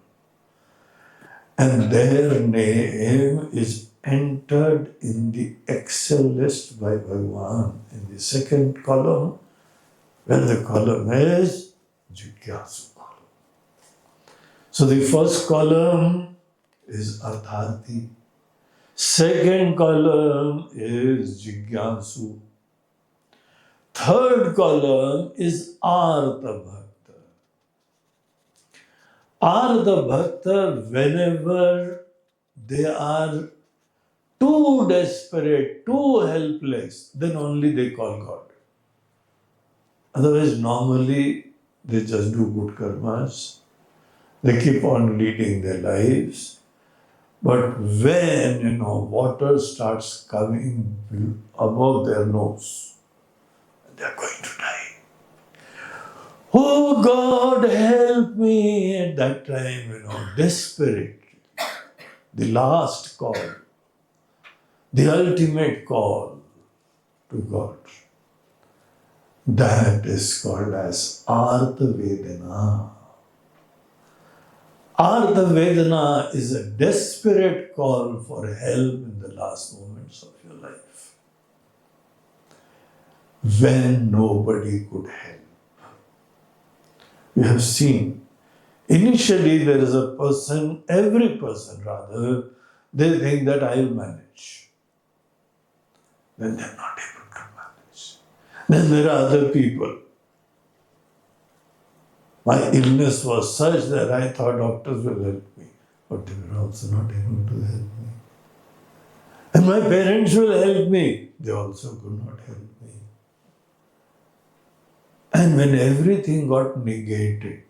Speaker 1: And their name is entered in the Excel list by Bhagwan in the second column, where the column is Jigyasu column. So the first column is Artharthi. Second column is Jigyasu. Third column is Artha Bhakta. Artha Bhakta, whenever they are too desperate, too helpless, then only they call God. Otherwise, normally they just do good karmas. They keep on leading their lives. But when, water starts coming above their nose, they are going to die. Oh God, help me! At that time, desperate. The last call. The ultimate call to God. That is called as Artha Vedana. Artha Vedana is a desperate call for help in the last moments of your life. When nobody could help. We have seen, initially there is a person, every person rather, they think that I will manage. Then they are not able to manage. Then there are other people. My illness was such that I thought doctors will help me, but they were also not able to help me. And my parents will help me. They also could not help me. And when everything got negated,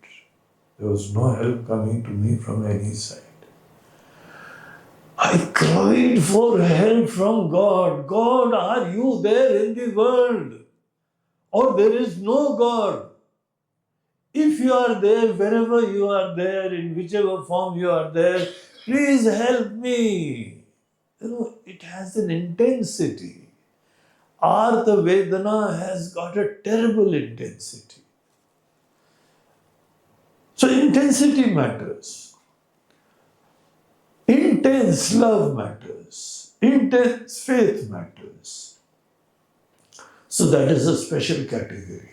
Speaker 1: there was no help coming to me from any side. I cried for help from God. God, are you there in the world? Or there is no God? If you are there, wherever you are there, in whichever form you are there, please help me. It has an intensity. Artha Vedana has got a terrible intensity. So intensity matters. Intense love matters. Intense faith matters. So that is a special category.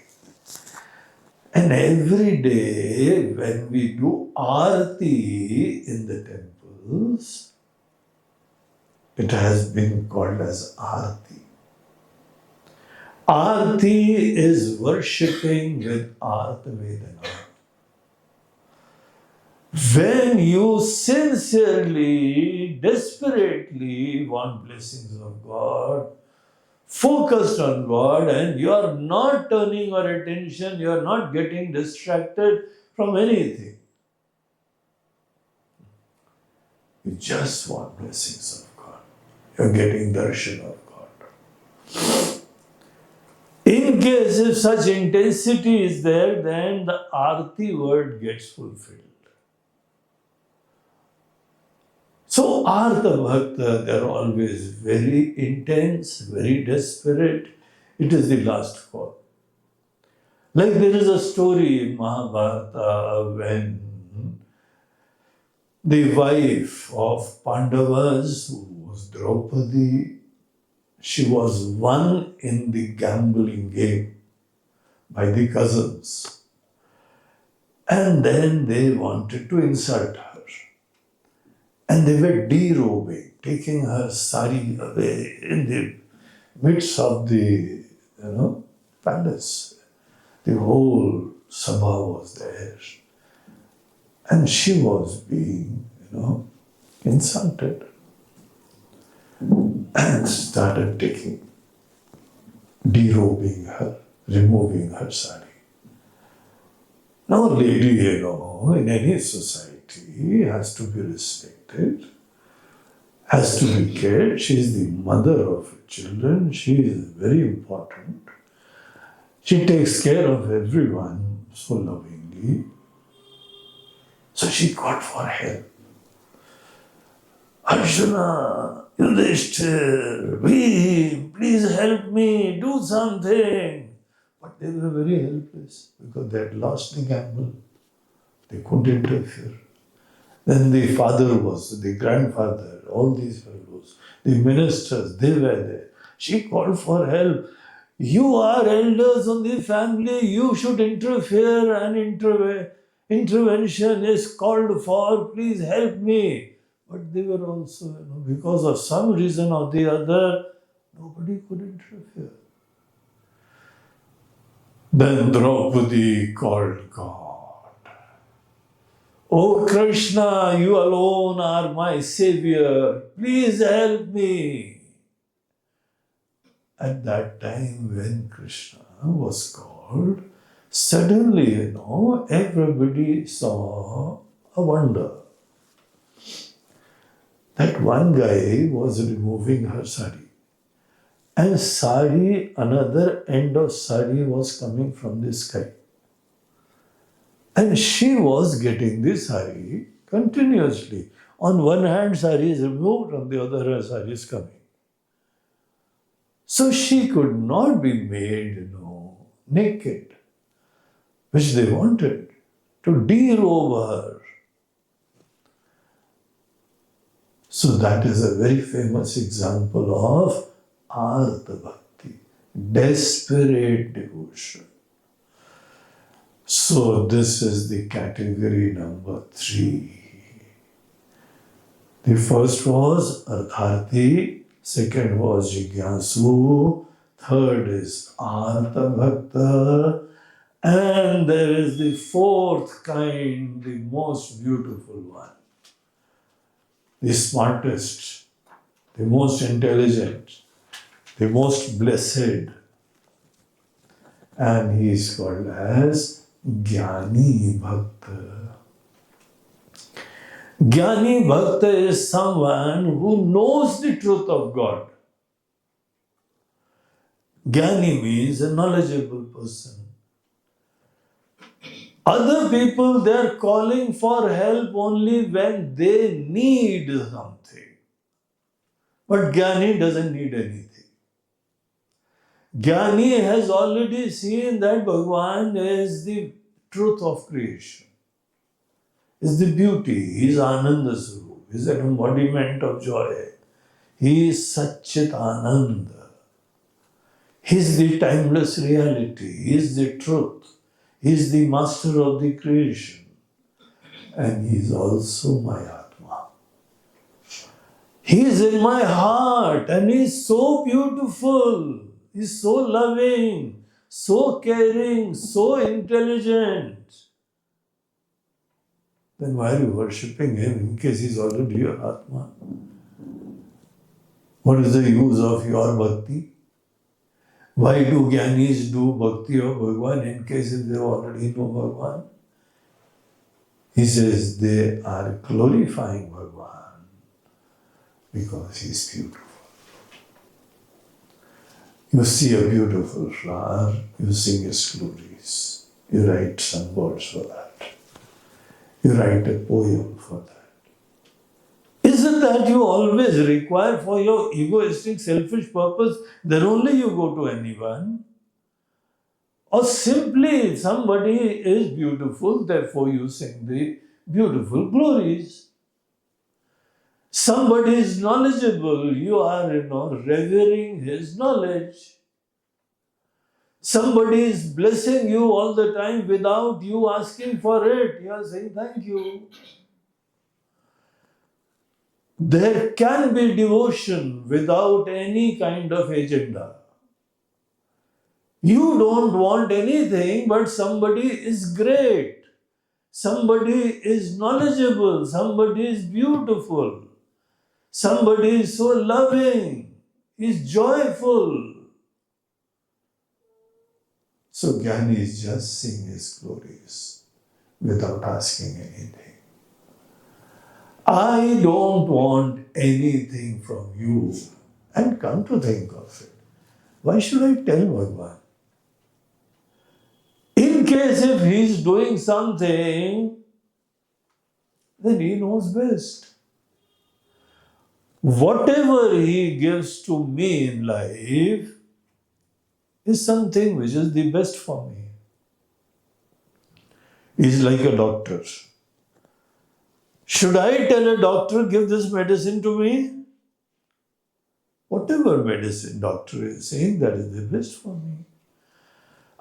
Speaker 1: And every day when we do Arati in the temples, it has been called as Arati. Arati is worshipping with Artha Vedana. When you sincerely, desperately want blessings of God, focused on God, and you are not turning your attention, you are not getting distracted from anything. You just want blessings of God. You are getting darshan of God. In case if such intensity is there, then the Arti word gets fulfilled. So Artha Bhakta, they are always very intense, very desperate. It is the last call. Like there is a story in Mahabharata when the wife of Pandavas, who was Draupadi, she was won in the gambling game by the cousins. And then they wanted to insult her. And they were derobing, taking her sari away in the midst of the, palace. The whole sabha was there. And she was being, insulted. And started derobing her, removing her sari. Now, a lady, in any society has to be respected, has to be cared. She is the mother of children. She is very important. She takes care of everyone so lovingly. So she called for help. Arjuna, Yudhishthir, please help me, do something. But they were very helpless because they had lost the gamble. They couldn't interfere. Then the father was, the grandfather, all these fellows, the ministers, they were there. She called for help. You are elders of the family, you should interfere and intervention is called for, please help me. But they were also, because of some reason or the other, nobody could interfere. Then Draupadi called God. Oh Krishna, you alone are my savior. Please help me. At that time when Krishna was called, suddenly, everybody saw a wonder. That one guy was removing her sari. And sari, another end of sari was coming from the sky. And she was getting the sari continuously. On one hand, sari is removed, on the other hand, sari is coming. So she could not be made, naked, which they wanted, to derobe her. So that is a very famous example of Artharthi, desperate devotion. So this is the category number 3. The first was Artharthi, second was Jigyasu, third is Arthabhakta, and there is the fourth kind, the most beautiful one, the smartest, the most intelligent, the most blessed, and he is called as Gyani Bhakt. Gyani Bhakt is someone who knows the truth of God. Gyani means a knowledgeable person. Other people, they are calling for help only when they need something. But Gyani doesn't need anything. Gyani has already seen that Bhagwan is the truth of creation, is the beauty, he is Ananda Swarup, he is an embodiment of joy. He is Satchit Ananda. He is the timeless reality, he is the truth, he is the master of the creation. And he is also my Atma. He is in my heart and he is so beautiful. He is so loving, so caring, so intelligent. Then why are you worshipping him in case he is already your Atma? What is the use of your bhakti? Why do Gyanis do bhakti of Bhagwan in case if they already know Bhagwan? He says they are glorifying Bhagwan because he is beautiful. You see a beautiful flower, you sing his glories. You write some words for that. You write a poem for that. Isn't that you always require for your egoistic, selfish purpose, then only you go to anyone? Or simply somebody is beautiful, therefore you sing the beautiful glories. Somebody is knowledgeable, you are, revering his knowledge. Somebody is blessing you all the time without you asking for it. You are saying thank you. There can be devotion without any kind of agenda. You don't want anything, but somebody is great. Somebody is knowledgeable. Somebody is beautiful. Somebody is so loving. Is joyful. So Gyani is just seeing his glories without asking anything. I don't want anything from you. And come to think of it, why should I tell Bhagwan? In case if he is doing something, then he knows best. Whatever he gives to me in life is something which is the best for me. He is like a doctor. Should I tell a doctor, give this medicine to me? Whatever medicine doctor is saying, that is the best for me.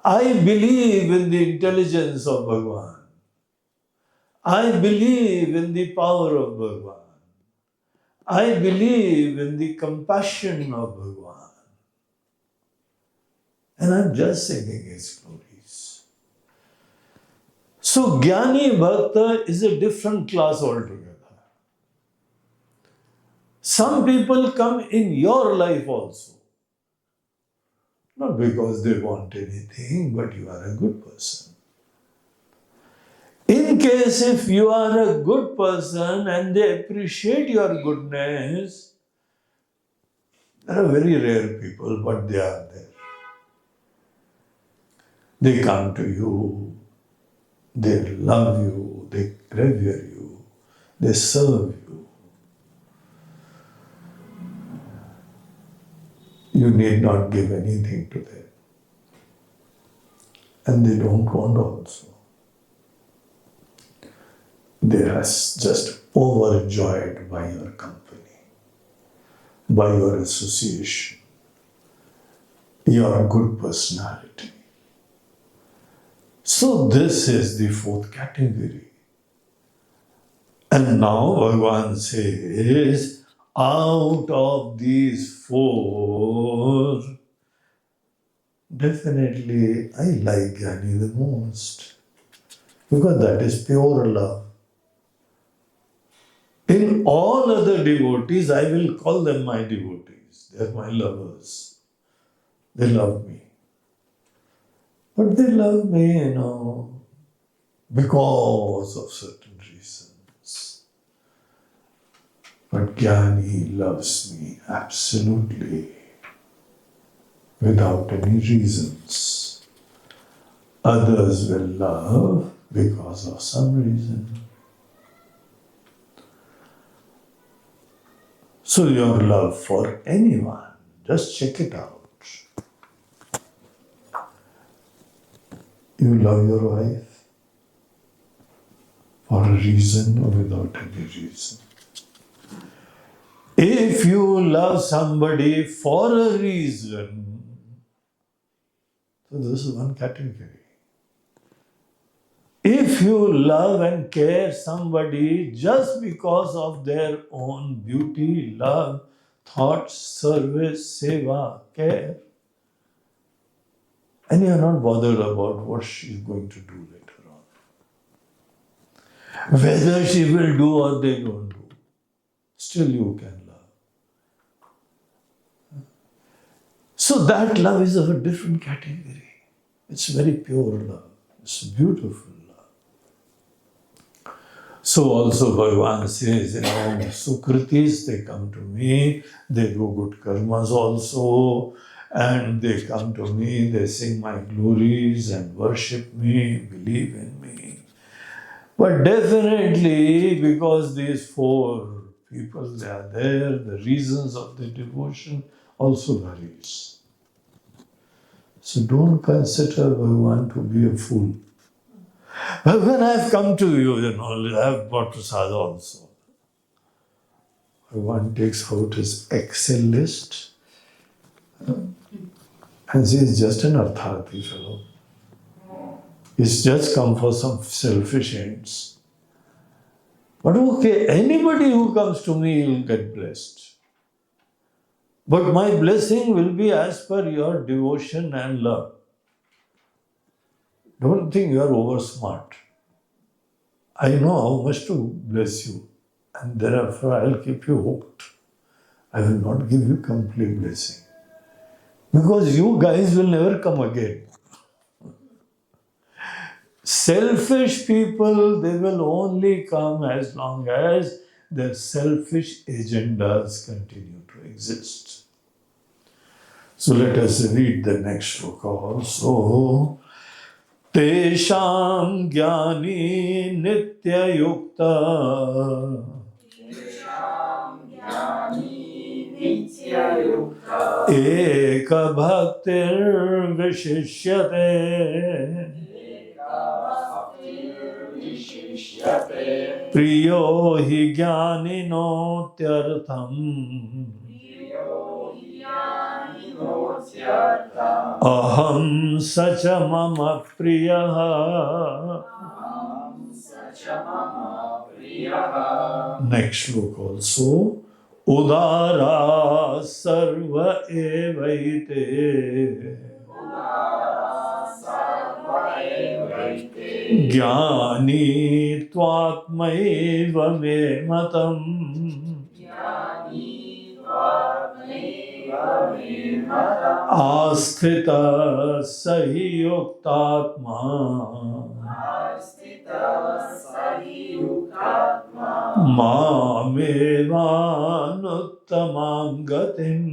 Speaker 1: I believe in the intelligence of Bhagwan. I believe in the power of Bhagwan. I believe in the compassion of Bhagwan. And I'm just singing his glories. So Gyani Bhakt is a different class altogether. Some people come in your life also. Not because they want anything, but you are a good person. In case if you are a good person and they appreciate your goodness, there are very rare people, but they are there. They come to you, they love you, they revere you, they serve you. You need not give anything to them. And they don't want also. They are just overjoyed by your company, by your association, your good personality. So this is the fourth category. And now Bhagwan says, out of these four, definitely I like Gyani the most. Because that is pure love. In all other devotees, I will call them my devotees. They are my lovers. They love me. But they love me, because of certain reasons. But Gyani loves me absolutely without any reasons. Others will love because of some reason. So your love for anyone, just check it out. You love your wife for a reason or without any reason. If you love somebody for a reason, so this is one category. If you love and care somebody just because of their own beauty, love, thoughts, service, seva, care, and you are not bothered about what she is going to do later on, whether she will do or they don't do, still you can love. So that love is of a different category. It's very pure love. It's beautiful. So also Bhagwan says, Sukritis, they come to me, they do good karmas also, and they come to me, they sing my glories and worship me, believe in me. But definitely, because these four people, they are there, the reasons of the devotion also varies. So don't consider Bhagwan to be a fool. But when I have come to you, I have brought prasad also. One takes out his Excel list And she is just an Artharthi fellow. He's just come for some selfish ends. But okay, anybody who comes to me will get blessed. But my blessing will be as per your devotion and love. Don't think you are over smart. I know how much to bless you, and therefore I'll keep you hooked. I will not give you complete blessing. Because you guys will never come again. Selfish people, they will only come as long as their selfish agendas continue to exist. So let us read the next shloka also. Tesham Gyani Nitya Yukta Eka Bhaktir Vishishyate Priyo hi Gyani Notyartham Aham Sacha Mama Priyaha. Next shloka also. Udara sarva evaite Gyani tvatmaiva me matam Asthita sahi yuktatma Mamevānuttamam gatim.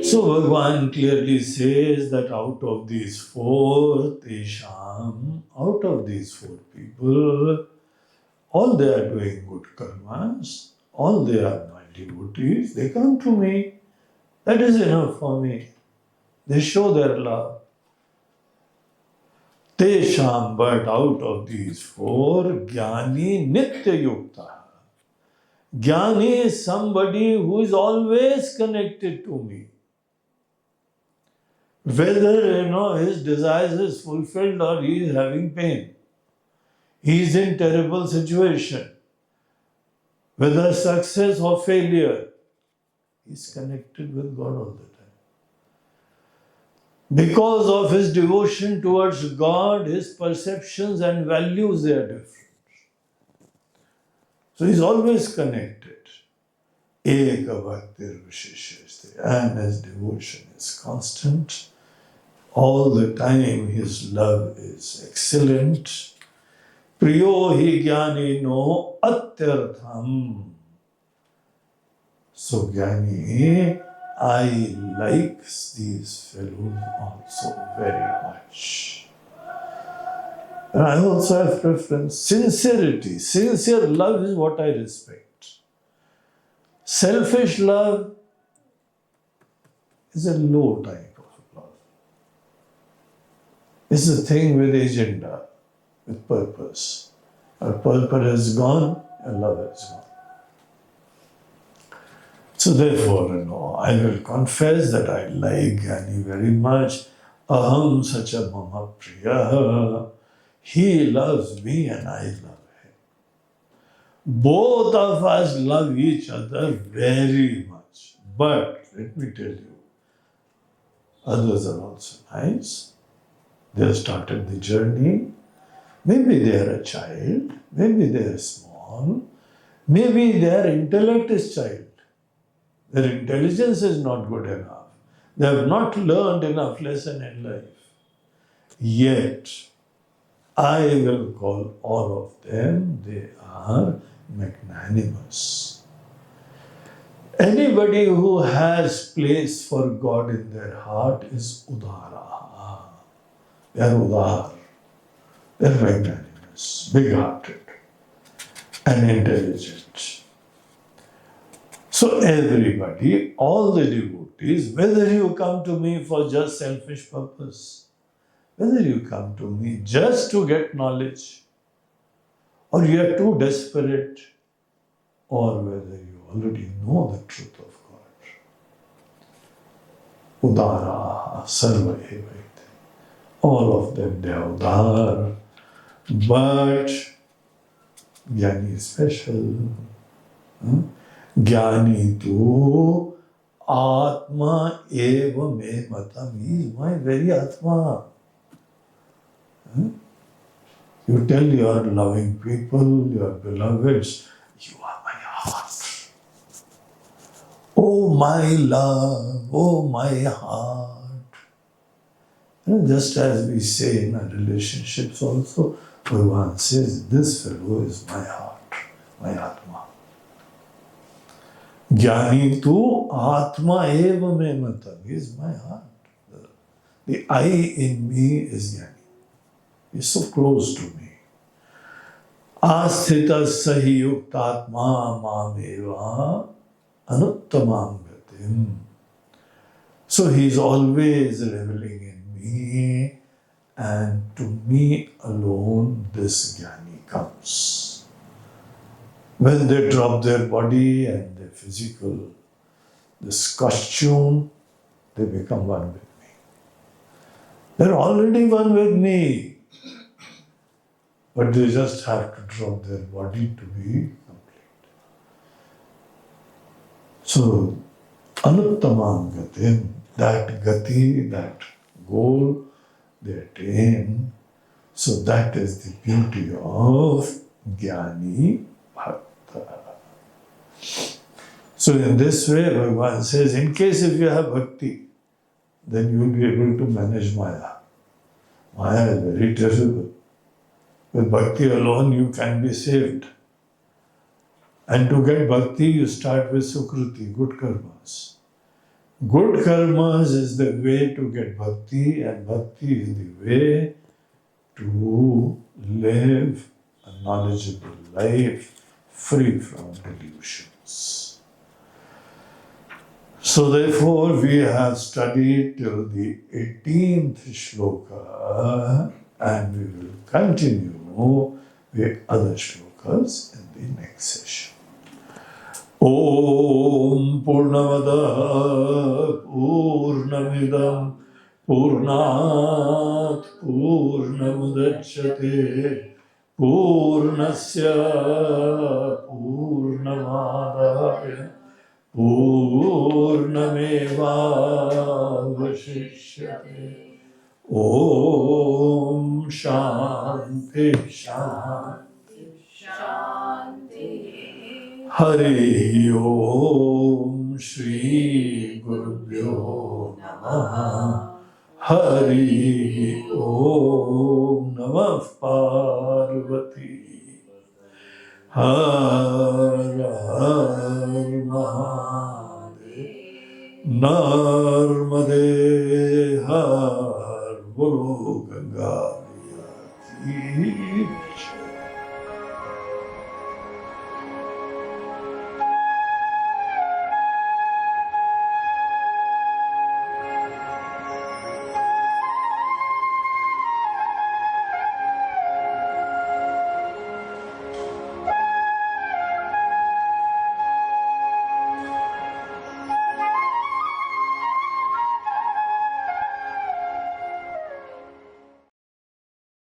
Speaker 1: So Bhagwan clearly says that out of these four out of these four people, all they are doing good karmas, all they are my devotees, they come to me. That is enough for me. They show their love. Tesham, but out of these four, Gyani Nitya Yukta. Gyani is somebody who is always connected to me. Whether his desires is fulfilled or he is having pain. He is in terrible situation. Whether success or failure, he is connected with God all the time. Because of his devotion towards God, his perceptions and values, they are different. So he's always connected. Eka Bhaktir Vishishyaste. And his devotion is constant. All the time his love is excellent. Priyo hi Gyani no Atyartham. So Gyani, I like these fellows also very much. And I also have preference. Sincerity, sincere love is what I respect. Selfish love is a low type of love. It's a thing with agenda, with purpose. Our purpose is gone, and love is gone. So therefore, I will confess that I like Gyani very much. Aham sacha mama priya. He loves me and I love him. Both of us love each other very much. But let me tell you, others are also nice. They have started the journey. Maybe they are a child. Maybe they are small. Maybe their intellect is child. Their intelligence is not good enough. They have not learned enough lesson in life. Yet, I will call all of them, they are magnanimous. Anybody who has place for God in their heart is udara. They are udar. They are magnanimous, big-hearted, and intelligent. So everybody, all the devotees, whether you come to me for just selfish purpose, whether you come to me just to get knowledge, or you are too desperate, or whether you already know the truth of Udara, Sarva eva. All of them, they are Udar. But Gyani is special. Gyani tu Atma eva me matam. He is my very Atma. You tell your loving people, your beloveds, you are my heart. Oh my love, oh my heart. Just as we say in our relationships also, Bhagwan says, this fellow is my heart, my Atma. Gyani tu Atma eva me matam. He is my heart. The I in me is Gyani. He is so close to me. Asthita sahi yuktatma mameva anuttamam gatim. So he is always reveling in me, and to me alone this Gyani comes. When they drop their body and their physical, this costume, they become one with me. They're already one with me. But they just have to drop their body to be complete. So, anuttamam gatim, that gati, that goal they attain. So that is the beauty of Gyani Bhakta. So in this way, Bhagwan says, in case if you have bhakti, then you will be able to manage Maya. Maya is very terrible. With bhakti alone, you can be saved. And to get bhakti, you start with Sukritis, good karmas. Good karmas is the way to get bhakti, and bhakti is the way to live a knowledgeable life free from delusions. So therefore, we have studied till the 18th shloka, and we will continue with other shlokas in the next session. Om Purnamada Purnamidam Purnat Purnamudachyate Purnasya Purnamadaya Purnameva Vashishyate. Om Shanti Shanti Shanti. Hari Om Shri Gurubhyo Namaha. Hari Om Namah Parvati. Har Har Mahadev. Narmade Har Bolo Ganga Ki